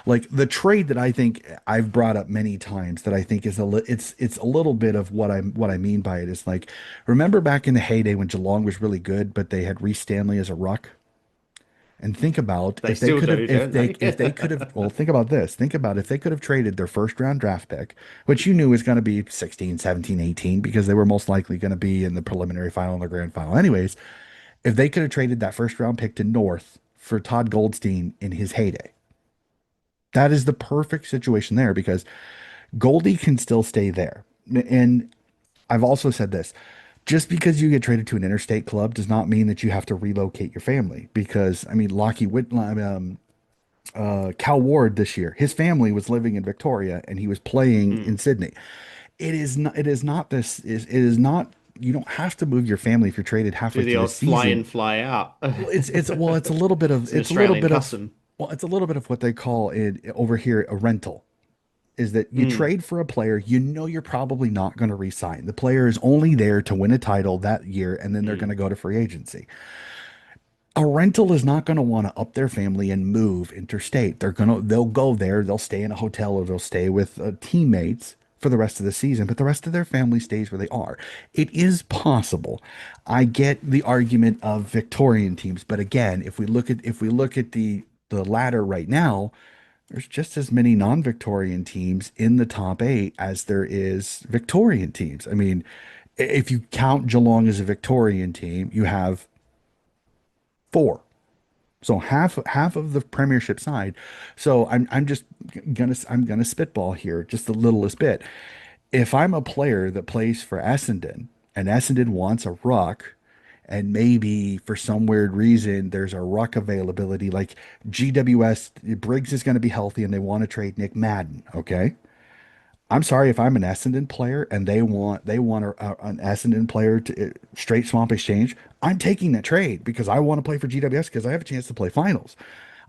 Like the trade that I think I've brought up many times that I think is it's a little bit of what I mean by it is like, remember back in the heyday when Geelong was really good, but they had Reece Stanley as a ruck? And think about They still do, don't they? if they could have well, think about this. Think about if they could have traded their first round draft pick, which you knew was going to be 16, 17, 18, because they were most likely going to be in the preliminary final and the grand final anyways. If they could have traded that first round pick to North for Todd Goldstein in his heyday, that is the perfect situation there because Goldie can still stay there. And I've also said this, just because you get traded to an interstate club does not mean that you have to relocate your family. Because I mean, Cal Ward this year, his family was living in Victoria and he was playing in Mm. Sydney. It is not this is it is not you don't have to move your family if you're traded halfway Do the through the old fly in, season. fly out. Well, it's a little bit of It's an Australian custom. it's a little bit of what they call it over here a rental. Is that you Mm. trade for a player you know you're probably not going to re-sign. The player is only there to win a title that year and then they're going Mm. to go to free agency. A rental is not going to want to up their family and move interstate. They'll go there, they'll stay in a hotel or they'll stay with teammates for the rest of the season, but the rest of their family stays where they are. It is possible. I get the argument of Victorian teams, but again, if we look at the ladder right now, there's just as many non-Victorian teams in the top 8 as there is Victorian teams. I mean, if you count Geelong as a Victorian team, you have 4. So half of the Premiership side. So I'm gonna spitball here just the littlest bit. If I'm a player that plays for Essendon and Essendon wants a ruck, and maybe for some weird reason there's a ruck availability, like GWS Briggs is going to be healthy and they want to trade Nick Madden. Okay, I'm sorry if I'm an Essendon player and they want an Essendon player to straight swamp exchange. I'm taking that trade because I want to play for GWS because I have a chance to play finals.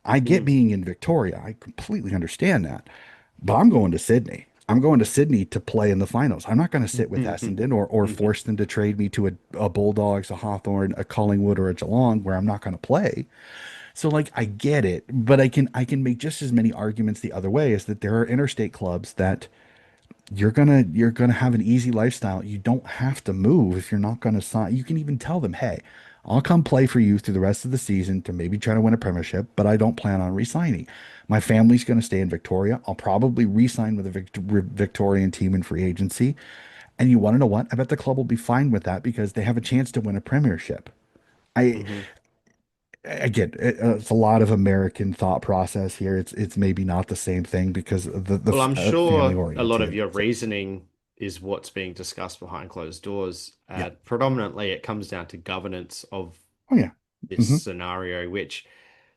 I get Mm. being in Victoria. I completely understand that. But I'm going to Sydney. I'm going to Sydney to play in the finals. I'm not going to sit with Essendon or force them to trade me to a Bulldogs, a Hawthorn, a Collingwood, or a Geelong where I'm not going to play. So like I get it, but I can make just as many arguments the other way is that there are interstate clubs that you're gonna have an easy lifestyle. You don't have to move if you're not gonna sign. You can even tell them, hey, I'll come play for you through the rest of the season to maybe try to win a premiership, but I don't plan on re-signing. My family's gonna stay in Victoria. I'll probably re-sign with a Victorian team in free agency. And you want to know what? I bet the club will be fine with that because they have a chance to win a premiership. I Hmm. again, it's a lot of American thought process here. It's maybe not the same thing because of Well, I'm family sure a lot of oriented. your So, reasoning is what's being discussed behind closed doors. yeah. Predominantly, it comes down to governance of Oh yeah. this Hmm. scenario, which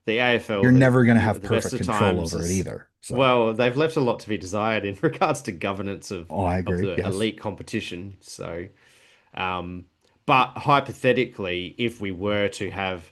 the AFL, You're never going to have the best perfect of control times, over it is either. So, well, they've left a lot to be desired in regards to governance oh, I of agree. the Yes. elite competition. So, um, but hypothetically, if we were to have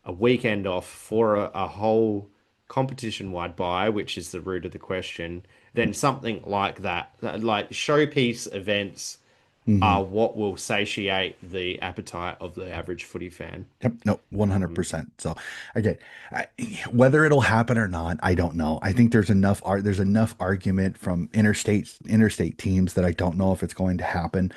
a weekend off for a whole competition-wide buy, which is the root of the question, then something like that, like showpiece events, Hmm. are what will satiate the appetite of the average footy fan. Yep. No, Um, 100%. So, again, I, whether it'll happen or not, I don't know. I think there's enough argument from interstate teams that I don't know if it's going to happen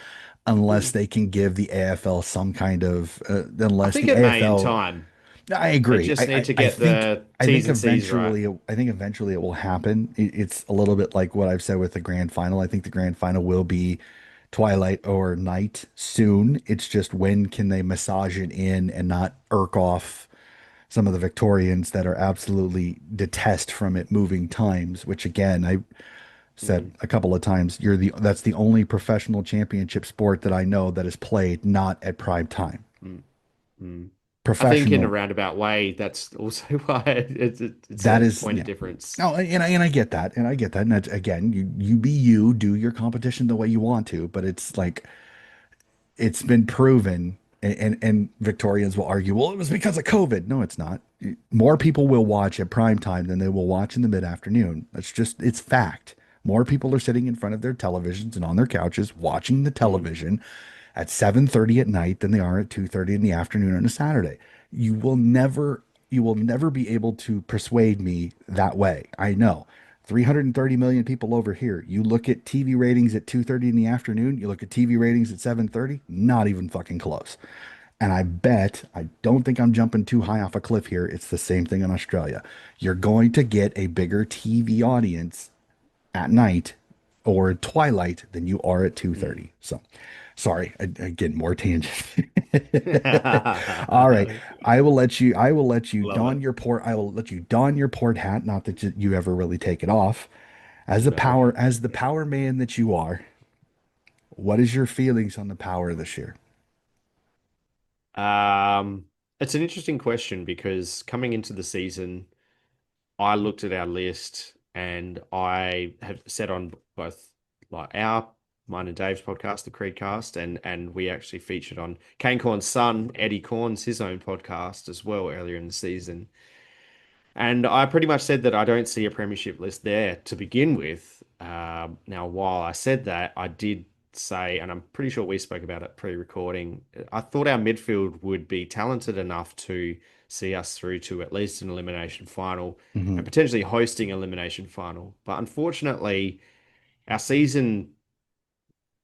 unless mm. they can give the AFL some kind of I unless think the it may in AFL. time. I They agree. just need to get the T's and C's right. I think eventually it will happen. It's a little bit like what I've said with the grand final. I think the grand final will be twilight or night soon. It's just when can they massage it in and not irk off some of the Victorians that are absolutely detest from it moving times, which again, I said Mm, a couple of times, that's the only professional championship sport that I know that is played not at prime time. mm, mm. I think in a Professional. roundabout way, that's also why it's That a is, point of yeah. difference. No, and I get that, and I get that, and that's, again, you be you, do your competition the way you want to, but it's like it's been proven, and Victorians will argue, well, it was because of COVID. No, it's not. More people will watch at prime time than they will watch in the mid-afternoon. It's fact. More people are sitting in front of their televisions and on their couches watching the Mm. television at 7:30 at night than they are at 2:30 in the afternoon on a Saturday. You will never you will never be able to persuade me that way. I know. 330 million people over here. You look at TV ratings at 2:30 in the afternoon, you look at TV ratings at 7:30, not even fucking close. And I don't think I'm jumping too high off a cliff here. It's the same thing in Australia. You're going to get a bigger TV audience at night or twilight than you are at Mm. 2:30. So, sorry, again, more tangent. All right. Love it. I will let you don your port hat, not that you ever really take it off. No. As the power man that you are, what is your feelings on the power this year? Um, it's an interesting question because coming into the season, I looked at our list and I have said on both like mine and Dave's podcast, the Creedcast, and we actually featured on Kane Corn's son, Eddie Corn's his own podcast as well earlier in the season. And I pretty much said that I don't see a premiership list there to begin with. Now, while I said that, I did say, and I'm pretty sure we spoke about it pre-recording, I thought our midfield would be talented enough to see us through to at least an elimination final Hmm. and potentially hosting elimination final. But unfortunately, our season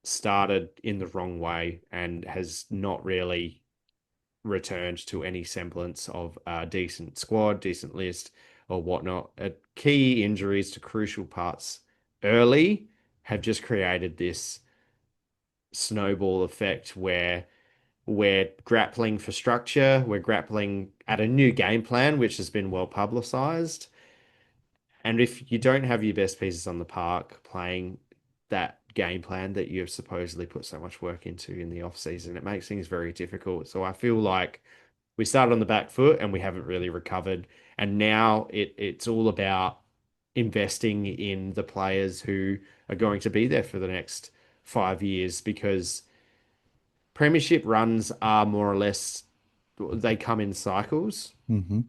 started in the wrong way and has not really returned to any semblance of a decent squad, decent list, or whatnot. Key injuries to crucial parts early have just created this snowball effect where we're grappling for structure, we're grappling at a new game plan, which has been well publicized. And if you don't have your best pieces on the park playing that game plan that you've supposedly put so much work into in the off season, it makes things very difficult. So I feel like we started on the back foot and we haven't really recovered. And now it's all about investing in the players who are going to be there for the next 5 years because premiership runs are more or less they come in cycles. Hmm.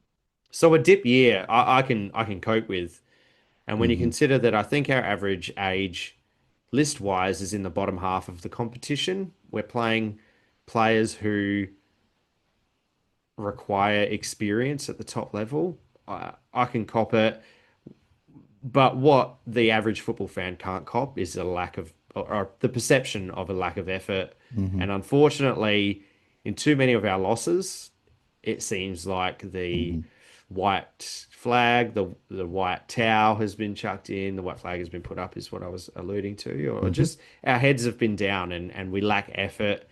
So a dip year I can cope with. And when you Hmm. consider that I think our average age list wise is in the bottom half of the competition, we're playing players who require experience at the top level. I can cop it, but what the average football fan can't cop is a lack of, or the perception of a lack of effort. Hmm. And unfortunately, in too many of our losses, it seems like Hmm. the white flag, the white towel has been chucked in, the white flag has been put up, is what I was alluding to, or Hmm. just our heads have been down and we lack effort,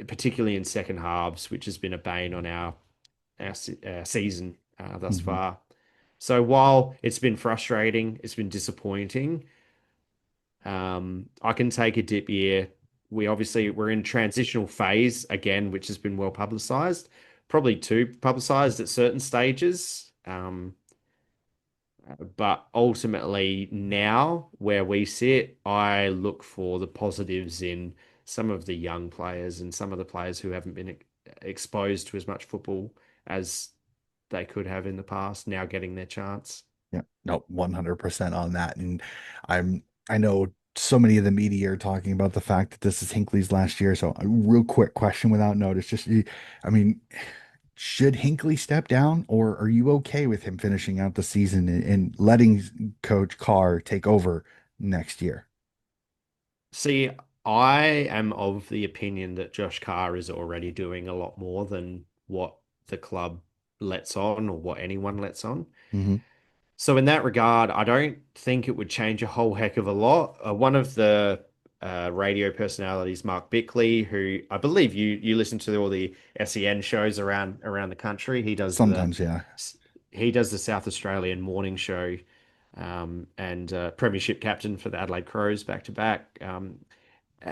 particularly in second halves, which has been a bane on our season thus Hmm. far. So while it's been frustrating, it's been disappointing. I can take a dip year. We're in transitional phase again, which has been well publicized, probably too publicized at certain stages. But ultimately, now where we sit, I look for the positives in some of the young players and some of the players who haven't been exposed to as much football as they could have in the past, now getting their chance. Yeah, no, 100% on that. And I know so many of the media are talking about the fact that this is Hinkley's last year. So a real quick question without notice. I mean, should Hinkley step down, or are you okay with him finishing out the season and letting Coach Carr take over next year? See, I am of the opinion that Josh Carr is already doing a lot more than what the club lets on or what anyone lets on. Hmm. So in that regard, I don't think it would change a whole heck of a lot. One of the radio personalities, Mark Bickley, who I believe you listen to all the SEN shows around the country. Sometimes, yeah. He does the South Australian morning show, and Premiership captain for the Adelaide Crows back to back.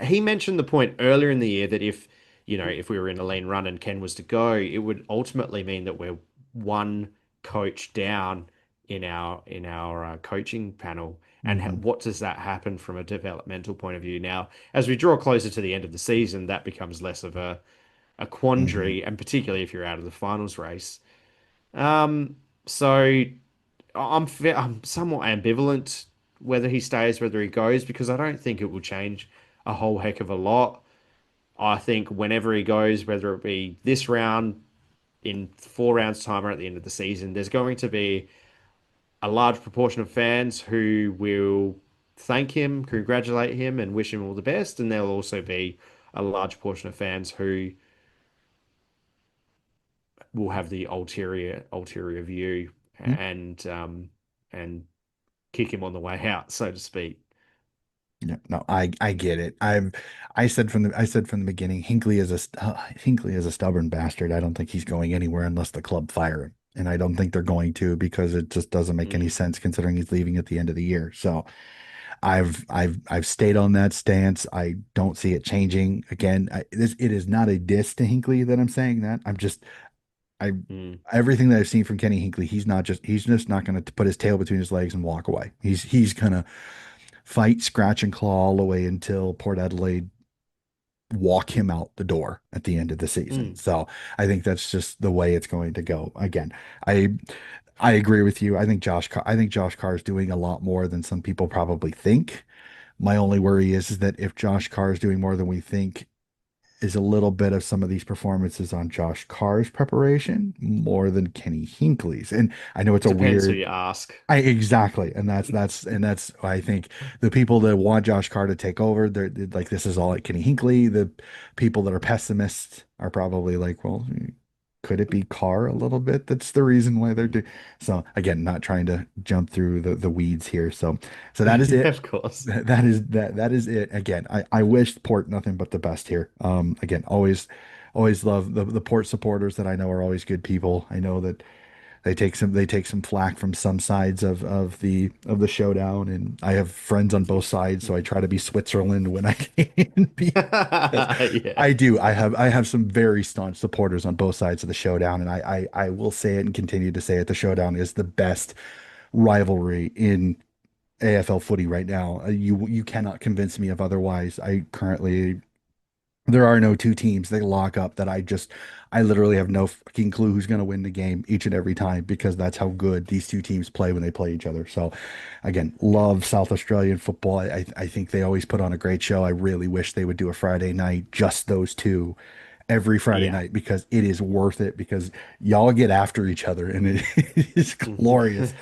He mentioned the point earlier in the year that if we were in a lean run and Ken was to go, it would ultimately mean that we're one coach down in our coaching panel, and Hmm. what does that happen from a developmental point of view? Now, as we draw closer to the end of the season, that becomes less of a Hmm. quandary, and particularly if you're out of the finals race. So I'm somewhat ambivalent whether he stays, whether he goes, because I don't think it will change a whole heck of a lot. I think whenever he goes, whether it be this round, in 4 rounds' time, or at the end of the season, there's going to be a large proportion of fans who will thank him, congratulate him, and wish him all the best. And there'll also be a large portion of fans who will have the ulterior view and kick him on the way out, so to speak. Yeah, no, I get it. I said from the beginning, Hinkley is a stubborn bastard. I don't think he's going anywhere unless the club fire him, and I don't think they're going to because it just doesn't make any Mm, sense considering he's leaving at the end of the year. So I've stayed on that stance. I don't see it changing. Again, it is not a diss to Hinkley that I'm saying that. I mm. everything that I've seen from Kenny Hinkley, he's just not going to put his tail between his legs and walk away. He's gonna fight, scratch, and claw all the way until Port Adelaide walk him out the door at the end of the season. Mm. So I think that's just the way it's going to go. Again, I I agree with you. I think Josh Carr is doing a lot more than some people probably think. My only worry is that if Josh Carr is doing more than we think, is a little bit of some of these performances on Josh Carr's preparation more than Kenny Hinkley's. And I know it's a Depends who weird you ask. I exactly, and that's I think the people that want Josh Carr to take over, they're like this is all like Kenny Hinkley. The people that are pessimists are probably like, well, could it be Carr a little bit? That's the reason why they're doing. So again, not trying to jump through the weeds here. So that is it. Of course. That is it. Again, I wish Port nothing but the best here. Again, always love the Port supporters that I know are always good people. I know that they take some flack from some sides of the showdown, and I have friends on both sides, so I try to be Switzerland when I can be. Because Yeah. I have some very staunch supporters on both sides of the showdown, and I will say it and continue to say it. The showdown is the best rivalry in AFL footy right now. You cannot convince me of otherwise. I currently there are no two teams that lock up that I literally have no fucking clue who's going to win the game each and every time because that's how good these two teams play when they play each other. So again, love South Australian football. I think they always put on a great show. I really wish they would do a Friday night, just those two every Friday Yeah. night because it is worth it because y'all get after each other and it is glorious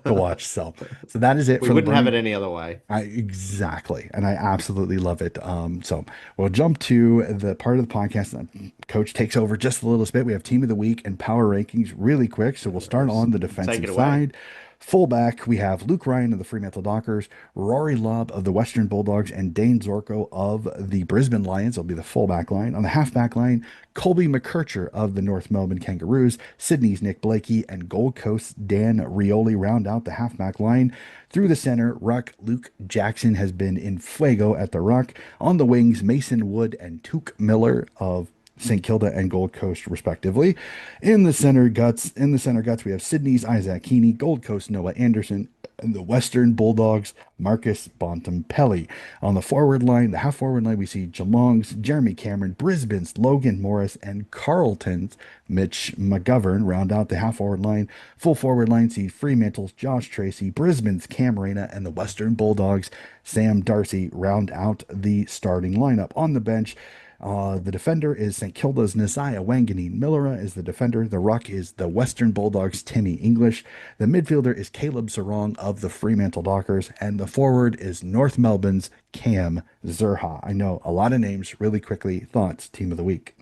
to watch. So that is it We for the wouldn't have it burn. any other way. Exactly, and I absolutely love it. So we'll jump to the part of the podcast that Coach takes over just a little bit. We have Team of the Week and Power Rankings really quick. So No we'll start worries. on the Take defensive it away. side. Fullback, we have Luke Ryan of the Fremantle Dockers, Rory Lobb of the Western Bulldogs, and Dane Zorko of the Brisbane Lions. Will be the fullback line. On the halfback line, Colby McKercher of the North Melbourne Kangaroos, Sydney's Nick Blakey, and Gold Coast Dan Rioli round out the halfback line. Through the center, ruck Luke Jackson has been in fuego at the ruck. On the wings, Mason Wood and Took Miller of St. Kilda and Gold Coast, respectively. In the center guts, we have Sydney's Isaac Heaney, Gold Coast Noah Anderson, and the Western Bulldogs Marcus Bontempelli. On the half forward line, we see Geelong's Jeremy Cameron, Brisbane's Logan Morris, and Carlton's Mitch McGovern round out the half forward line. Full forward line, see Fremantle's Josh Tracy, Brisbane's Cam Rayner, and the Western Bulldogs Sam Darcy round out the starting lineup. On the bench, the defender is St. Kilda's Nasiah Wanganeen. Millera is the defender. The ruck is the Western Bulldogs Timmy English. The midfielder is Caleb Sarong of the Fremantle Dockers. And the forward is North Melbourne's Cam Zerha. I know a lot of names really quickly. Thoughts, team of the week.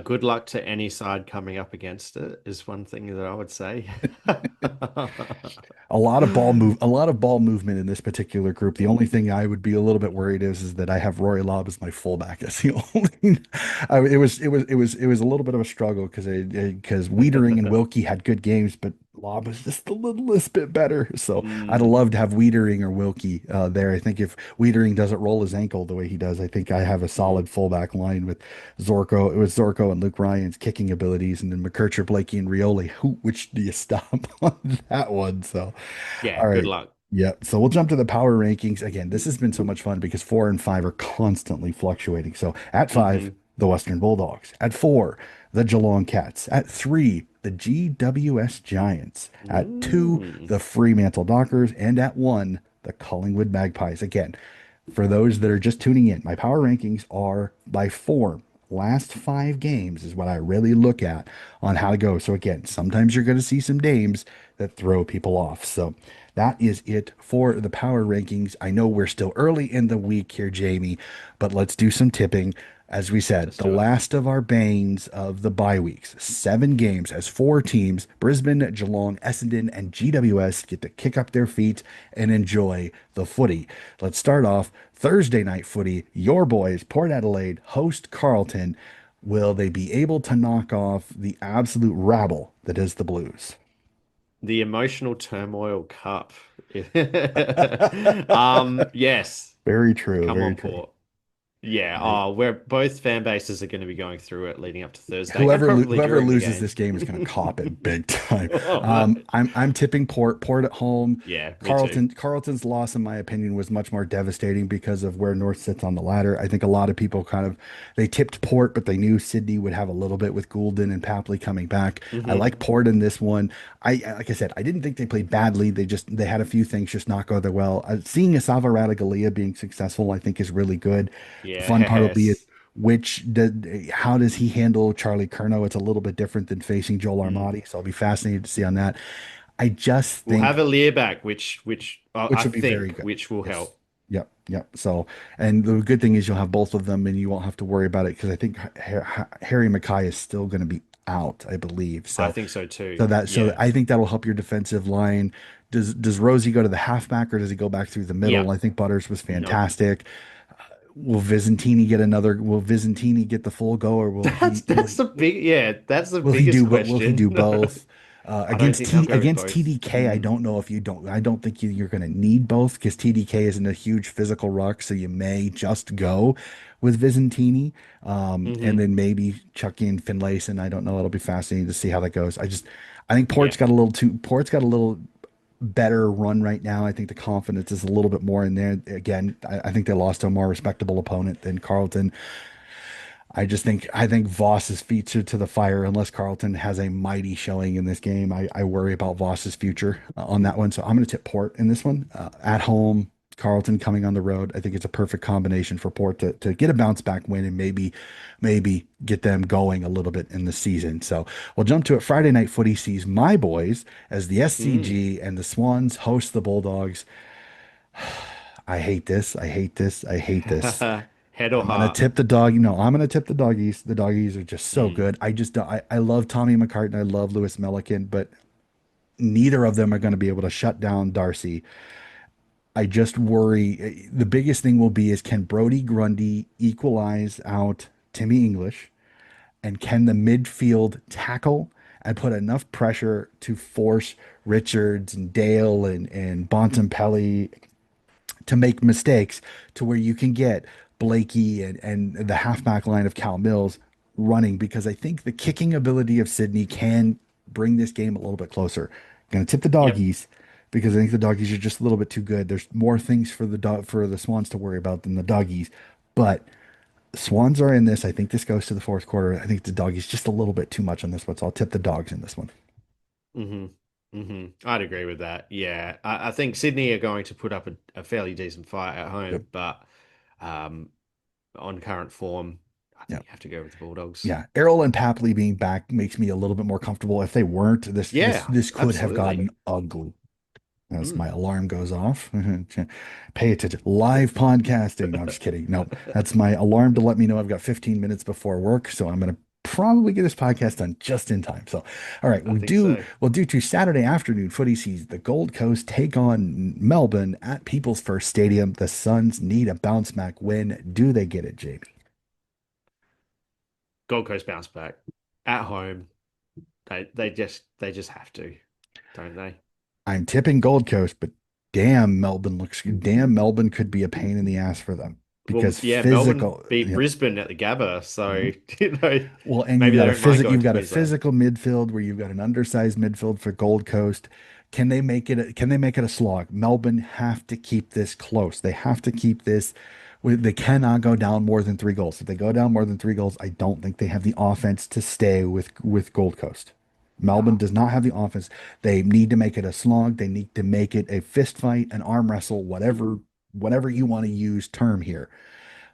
Good luck to any side coming up against it is one thing that I would say. A lot of ball movement in this particular group. The only thing I would be a little bit worried is that I have Rory Lobb as my fullback. That's the only. It was a little bit of a struggle because Wiedering and Wilkie had good games, but Lob is just the littlest bit better. So I'd Mm, love to have Wiedering or Wilkie there. I think if Wiedering doesn't roll his ankle the way he does, I think I have a mm. solid fullback line with Zorko. It was Zorko and Luke Ryan's kicking abilities, and then McKercher, Blakey, and Rioli. Which do you stop on that one? So, Yeah, all good right. luck. Yep. So we'll jump to the power rankings. Again, this has been so much fun because 4 and 5 are constantly fluctuating. So at 5, Hmm. the Western Bulldogs. At 4, the Geelong Cats. At 3, the GWS Giants. At 2, Mm. the Fremantle Dockers. And at 1, the Collingwood Magpies. Again, for those that are just tuning in, my power rankings are by form. Last 5 games is what I really look at on how to go. So again, sometimes you're going to see some names that throw people off. So that is it for the power rankings. I know we're still early in the week here, Jamie, but let's do some tipping. As we said, Let's the do it. last of our banes of the bye weeks, 7 games as 4 teams, Brisbane, Geelong, Essendon, and GWS get to kick up their feet and enjoy the footy. Let's start off Thursday night footy. Your boys, Port Adelaide, host Carlton. Will they be able to knock off the absolute rabble that is the Blues? The emotional turmoil cup. Yes. Very true. Come Very on, true. Port. Yeah, I oh, we're both fan bases are going to be going through it leading up to Thursday and whoever probably whoever during the loses game. this game is going to cop it big time. Oh, I'm tipping Port at home. yeah, me too. Carlton's loss, in my opinion, was much more devastating because of where North sits on the ladder. I think a lot of people kind of they tipped Port, but they knew Sydney would have a little bit with Goulden and Papley coming back. I Hmm. like Port in this one. Like I said, I didn't think they played badly. They had a few things just not go that well. Seeing a Salva Galea being successful, I think, is really good. The fun part will be Yes. how does he handle Charlie Curnow? It's a little bit different than facing Joel Mm. Armati, so I'll be fascinated to see on that. I just We'll have think a Lear back, which which I will be very think good. which will Yes. help. Yep. Yep. So, and the good thing is you'll have both of them, and you won't have to worry about it because I think Harry Mackay is still going to be out, I believe. I So, think so too. so Yeah. I think that'll help your defensive line. Does Rosie go to the halfback or does he go back through the middle? Yeah. I think Butters was Nope. fantastic. Will Vizentini get another? Will Vizentini get the full go, or That's the big yeah, that's the will he biggest do? But will he question. do both? I don't think they'll go with Against both. TDK, I Mm. don't know if you don't. I don't think you're going to need both because TDK isn't a huge physical ruck, so you may just go with Vizentini, and Hmm. then maybe chuck in Finlayson. I don't know. It'll be fascinating to see how that goes. I think Yeah. Port's got a little better run right now. I think the confidence is a little bit more in there. Again, I think they lost to a more respectable opponent than Carlton. I think Voss's feet are to the fire unless Carlton has a mighty showing in this game. I worry about Voss's future on that one. So I'm going to tip Port in this one. At home, Carlton coming on the road. I think it's a perfect combination for Port to get a bounce back win and maybe get them going a little bit in the season. So we'll jump to it. Friday night footy sees my boys as the Mm. SCG and the Swans host the Bulldogs. I hate this. I hate this. I hate this. Head or I'm gonna heart. tip the dog. No, I'm gonna tip the doggies. The doggies are just so Mm. good. I just don't, I love Tommy McCartan. I love Lewis Milliken, but neither of them are going to be able to shut down Darcy. I just worry. The biggest thing will be is can Brody Grundy equalize out Timmy English, and can the midfield tackle and put enough pressure to force Richards and Dale and Bontempelli to make mistakes to where you can get Blakey and the halfback line of Cal Mills running because I think the kicking ability of Sydney can bring this game a little bit closer. Going to tip the Yep. doggies because I think the doggies are just a little bit too good. There's more things for the Swans to worry about than the doggies, but Swans are in this. I think this goes to the fourth quarter. I think the doggies just a little bit too much on this one, so I'll tip the dogs in this one. Hmm. Hmm. I'd agree with that. Yeah. I think Sydney are going to put up a fairly decent fight at Yep. home, but um, on current form, I think Yep. you have to go with the Bulldogs. Yeah, Errol and Papley being back makes me a little bit more comfortable. If they weren't, Yeah, this could have absolutely. gotten ugly. As Mm. my alarm goes off, pay attention. Live podcasting. No, I'm just kidding. No, that's my alarm to let me know I've got 15 minutes before work, so I'm gonna probably get this podcast done just in time. So, all right, I think so. we'll do to Saturday afternoon footy sees the Gold Coast take on Melbourne at People's First Stadium. The Suns need a bounce back win. Do they get it, JB? Gold Coast bounce back at home. They just have to. don't they? I'm tipping Gold Coast, but damn Melbourne could be a pain in the ass for them Well, because yeah, Melbourne physical, beat you know, Brisbane at the Gabba, mhm. so you know Well, and maybe they don't mind going you've to got a Queensland. physical midfield where you've got an undersized midfield for Gold Coast. Can they make it a slog? Melbourne have to keep this close. They have to keep this. They cannot go down more than 3 goals. If they go down more than 3 goals, I don't think they have the offense to stay with Gold Coast. Melbourne No, does not have the offense. They need to make it a slog. They need to make it a fist fight, an arm wrestle, whatever you want to use term here.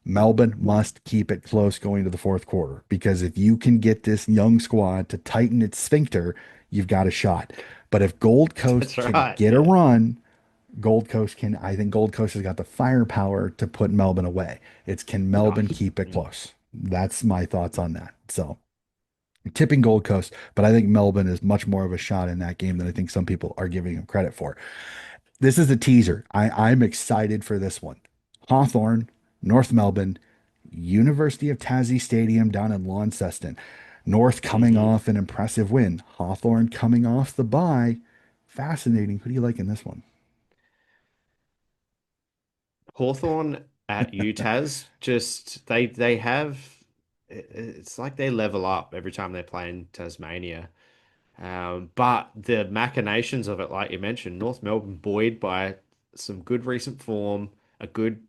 Melbourne must keep it close going to the fourth quarter because if you can get this young squad to tighten its sphincter, you've got a shot. But if Gold Coast that's can right. get a Yeah. run, I think Gold Coast has got the firepower to put Melbourne away. It's can No. Melbourne keep it Mm. close? That's my thoughts on that. So tipping Gold Coast, but I think Melbourne is much more of a shot in that game than I think some people are giving him credit for. This is a teaser. I'm excited for this one. Hawthorn, North Melbourne, University of Tassie Stadium down in Launceston. North coming Hmm. off an impressive win. Hawthorn coming off the bye. Fascinating. Who do you like in this one? Hawthorn at UTAS, just they have it's like they level up every time they play in Tasmania. But the machinations of it, like you mentioned, North Melbourne buoyed by some good recent form, a good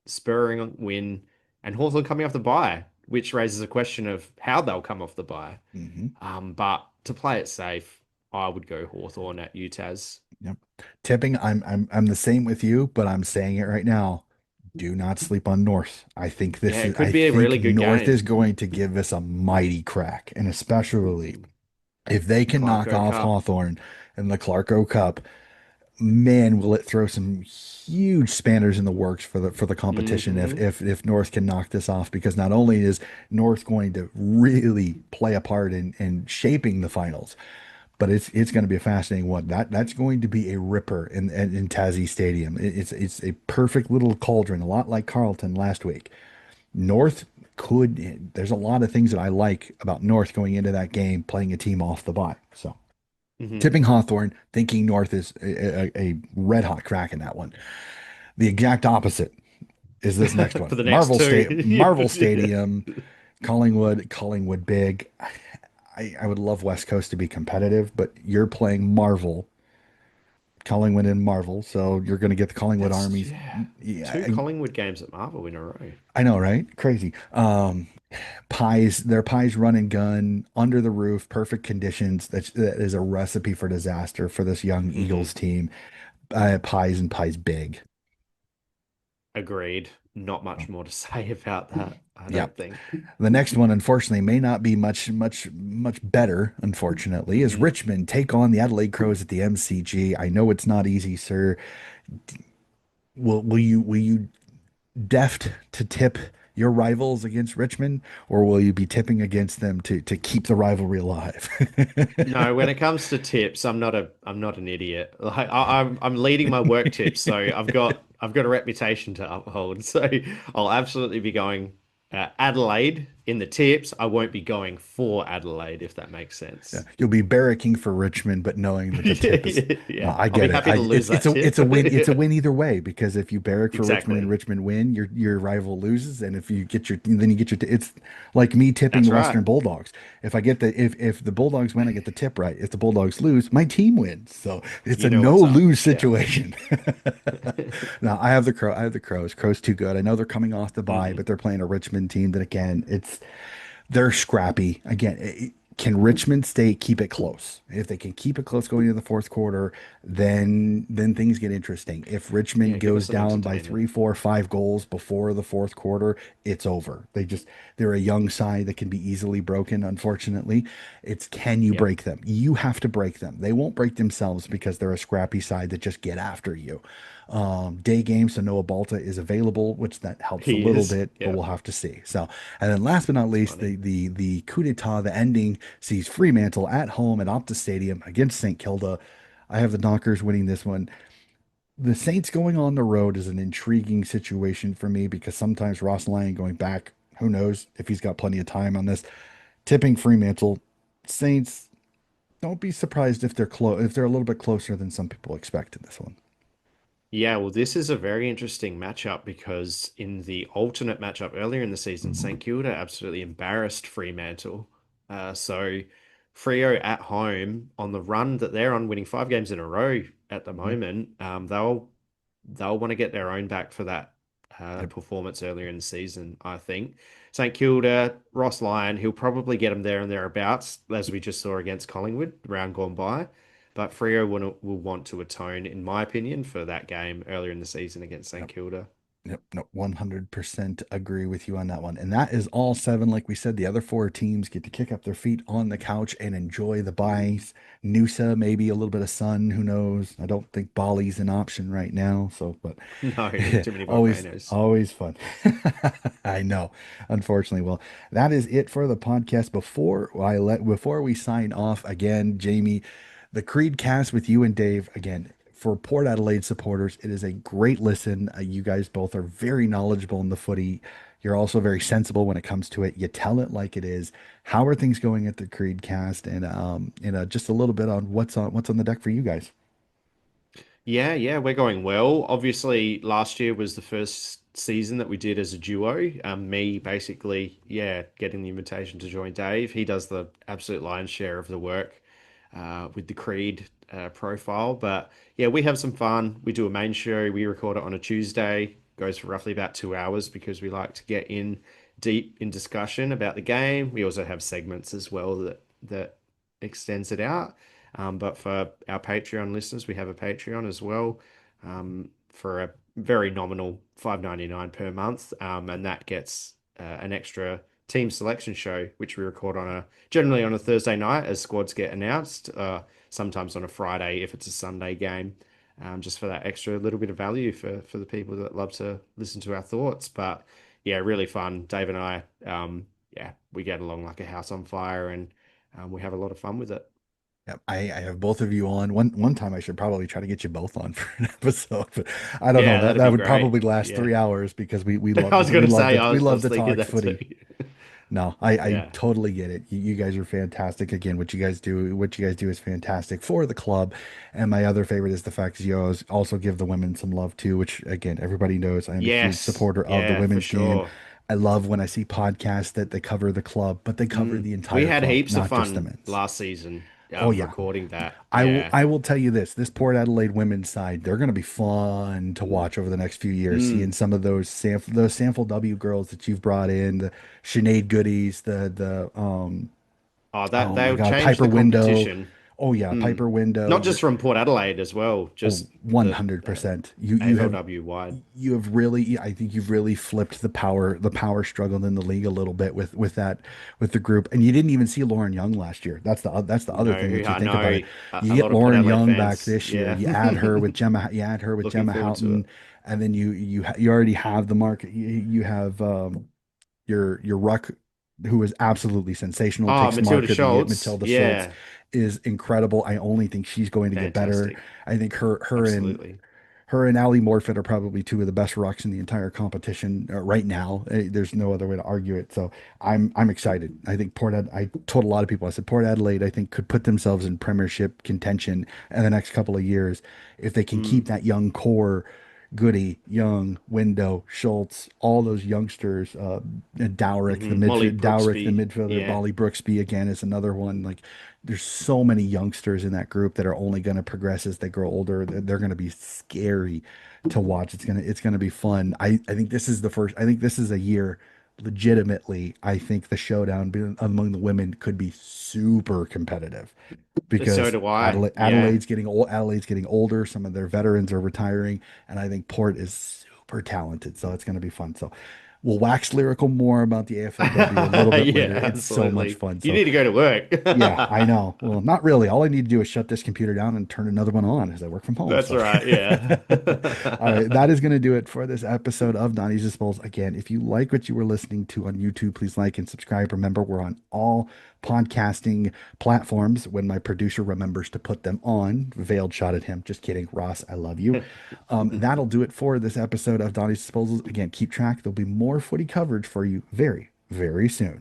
spurring win, and Hawthorn coming off the bye, which raises a question of how they'll come off the bye. Hmm. But to play it safe, I would go Hawthorn at UTAS. Yep. Tipping, I'm the same with you, but I'm saying it right now. Do not sleep on North. Yeah, it I could be a think really good North is game. going to give us a mighty crack, and especially if they can knock Clarko off Cup. Hawthorn in the Clarko Cup, man, will it throw some huge spanners in the works for the competition Hmm. if North can knock this off because not only is North going to really play a part in shaping the finals, but it's going to be a fascinating one. That's going to be a ripper in Tassie Stadium. It's a perfect little cauldron, a lot like Carlton last week. North there's a lot of things that I like about North going into that game, playing a team off the bye. So Hmm. tipping Hawthorn, thinking North is a red hot crack in that one. The exact opposite is this next For one. the next two. Marvel Yeah. Stadium, Collingwood big. I would love West Coast to be competitive, but you're playing Marvel, Collingwood and Marvel, so you're going to get the Collingwood That's armies. yeah. Yeah, Two Collingwood games at Marvel in a row. I know, right? Crazy. Their pies run and gun under the roof, perfect conditions. That is a recipe for disaster for this young Hmm. Eagles team. Pies and pies big. Agreed. Not much more to say about that, I Yeah. don't think. The next one, unfortunately, may not be much better, unfortunately, is Hmm. Richmond take on the Adelaide Crows at the MCG. I know it's not easy, sir. Will you deft to tip your rivals against Richmond, or will you be tipping against them to keep the rivalry alive? No, when it comes to tips, I'm not an idiot. Like I'm leading my work tips, so I've got a reputation to uphold. So I'll absolutely be going Adelaide in the tips. I won't be going for Adelaide, if that makes Yeah, sense. you'll be barracking for Richmond, but knowing that the tip is. Yeah, No, yeah. I I'll be get it. happy to lose that It's tip. a win. It's a Yeah, win either way because if you barrack for Richmond and exactly. Richmond win, your rival loses, and if you get your then you get your. It's like me tipping That's the right. Western Bulldogs. If the Bulldogs win, I get the tip right. If the Bulldogs lose, my team wins. So it's You a know no what's up. lose Yeah. situation. Now I have the Crows. Crows too good. I know they're coming off the bye, Hmm. but they're playing a Richmond team that again they're scrappy. Again, can Richmond stay keep it close? If they can keep it close going into the fourth quarter, then things get interesting. If Yeah, Richmond give us goes some down by entertainment. 3, 4, 5 goals before the fourth quarter, it's over. They're a young side that can be easily broken, unfortunately. It's can you Yep. break them? You have to break them. They won't break themselves because they're a scrappy side that just get after you. Day games, so Noah Balta is available, which that helps a He little is. bit, but we'll Yep. have to see. So, and then last but not That's least, funny. the coup d'etat, the ending sees Fremantle at home at Optus Stadium against St. Kilda. I have the Dockers winning this one. The Saints going on the road is an intriguing situation for me because sometimes Ross Lyon going back, who knows if he's got plenty of time on this. Tipping Fremantle, Saints Don't be surprised if they're close, if they're a little bit closer than some people expect in this one. Yeah, well, this is a very interesting matchup because in the alternate matchup earlier in the season, St Kilda absolutely embarrassed Fremantle. So Freo at home on the run that they're on, winning 5 games in a row at the Mhm. moment, they'll want to get their own back for that Yep. performance earlier in the season, I think. St Kilda, Ross Lyon, he'll probably get them there and thereabouts, as we just saw against Collingwood, round gone by. But Freo will want to atone, in my opinion, for that game earlier in the season against St Yep. Kilda. Yep, no, 100% agree with you on that one. And that is all seven. Like we said, the other four teams get to kick up their feet on the couch and enjoy the buys. Noosa, maybe a little bit of sun, who knows? I don't think Bali's an option right now. So, but No, too many always, volcanoes. always fun. I know, unfortunately. Well, that is it for the podcast. Before we sign off again, Jamie, the Creed cast with you and Dave again for Port Adelaide supporters. It is a great listen. You guys both are very knowledgeable in the footy. You're also very sensible when it comes to it. You tell it like it is. How are things going at the Creed cast? And just a little bit on what's on the deck for you guys. Yeah, we're going well. Obviously, last year was the first season that we did as a duo. Me basically, yeah, getting the invitation to join Dave. He does the absolute lion's share of the work with the Creed profile. But yeah, we have some fun. We do a main show. We record it on a Tuesday. Goes for roughly about 2 hours because we like to get in deep in discussion about the game. We also have segments as well that extends it out. But for our Patreon listeners, we have a Patreon as well for a very nominal $5.99 per month, and that gets an extra team selection show, which we record on a generally on a Thursday night as squads get announced, sometimes on a Friday if it's a Sunday game, just for that extra little bit of value for the people that love to listen to our thoughts. But yeah, really fun. Dave and I, yeah, we get along like a house on fire, and we have a lot of fun with it. Yep, I have both of you on. One time I should probably try to get you both on for an episode, but I don't know. Yeah, That that'd that be would great. probably last Yeah. 3 hours because we I love was we gonna love say, to we I love was to thinking talk that too. footy. No, I Yeah. totally get it. You guys are fantastic. Again, what you guys do is fantastic for the club. And my other favorite is the fact that you also give the women some love too, which again, everybody knows I am a huge Yes. supporter of the Yeah, for women's game. sure. I love when I see podcasts that they cover the club, but they cover the We entire had club, heaps of not just the fun men's. last season, Oh yeah. recording that. I will Yeah. I will tell you this Port Adelaide women's side, they're going to be fun to watch over the next few years, seeing Mm. some of those Sample W girls that you've brought in, the Sinead Goodies, the Oh, that oh my they'll God, change Piper the Window. competition. Oh yeah, Mm. Piper Window. Not just from Port Adelaide as well, Oh, just the 100%. You have AFLW wide. I think you've really flipped the power struggle in the league a little bit with the group. And you didn't even see Lauren Young last year. That's the other No, thing that you I think about know it. You a get lot of Port Lauren Adelaide Young back fans. this year. Yeah. You add her with Looking Gemma forward to it. Houghton, and then you already have the market. You have your ruck, who is absolutely sensational, Oh, takes the mark Matilda of the year. Schultz. Matilda Schultz Yeah. is incredible. I only think she's going to get better. Fantastic. I think Absolutely. her and Ali Morfitt are probably two of the best rucks in the entire competition right now. There's no other way to argue it. So I'm excited. I think I told a lot of people, I said Port Adelaide, I think could put themselves in Premiership contention in the next couple of years if they can keep Mm. that young core. Goody, Young, Window, Schultz, all those youngsters. Molly Dowrick, the Brooksby. midfielder, Yeah. Molly Brooksby again is another one. Like, there's so many youngsters in that group that are only going to progress as they grow older. They're going to be scary to watch. It's gonna be fun. I think this is the first. I think this is a year. Legitimately, I think the showdown among the women could be super competitive So because do I. Yeah. Adelaide's getting older. Some of their veterans are retiring, and I think Port is super talented. So it's going to be fun. So we'll wax lyrical more about the AFLW a little bit later. Yeah, It's so much absolutely. fun. You So need to go to work. yeah, I know. Well, not really. All I need to do is shut this computer down and turn another one on as I work from home. That's So, right. Yeah. all right, that is going to do it for this episode of Donnie's Disposals. Again, if you like what you were listening to on YouTube, please like and subscribe. Remember, we're on all podcasting platforms when my producer remembers to put them on. Veiled shot at him. Just kidding. Ross, I love you. That'll do it for this episode of Donnie's Disposals. Again, keep track. There'll be more footy coverage for you very, very soon.